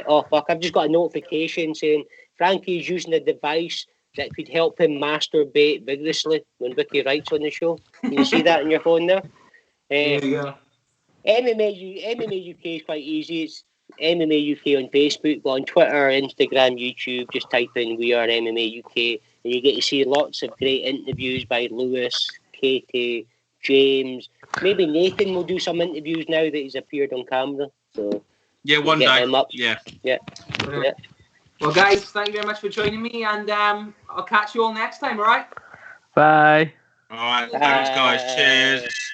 oh fuck, I've just got a notification saying Frankie's using a device that could help him masturbate vigorously when Ricky Wright's on the show. Can you see that on your phone there? There you go. MMA UK is quite easy. It's MMA UK on Facebook, but on Twitter, Instagram, YouTube, just type in We Are MMA UK and you get to see lots of great interviews by Lewis, Katie, James. Maybe Nathan will do some interviews now that he's appeared on camera. So yeah, one day. Yeah. Well, guys, thank you very much for joining me, and I'll catch you all next time. All right. Bye. All right, thanks, guys. Cheers.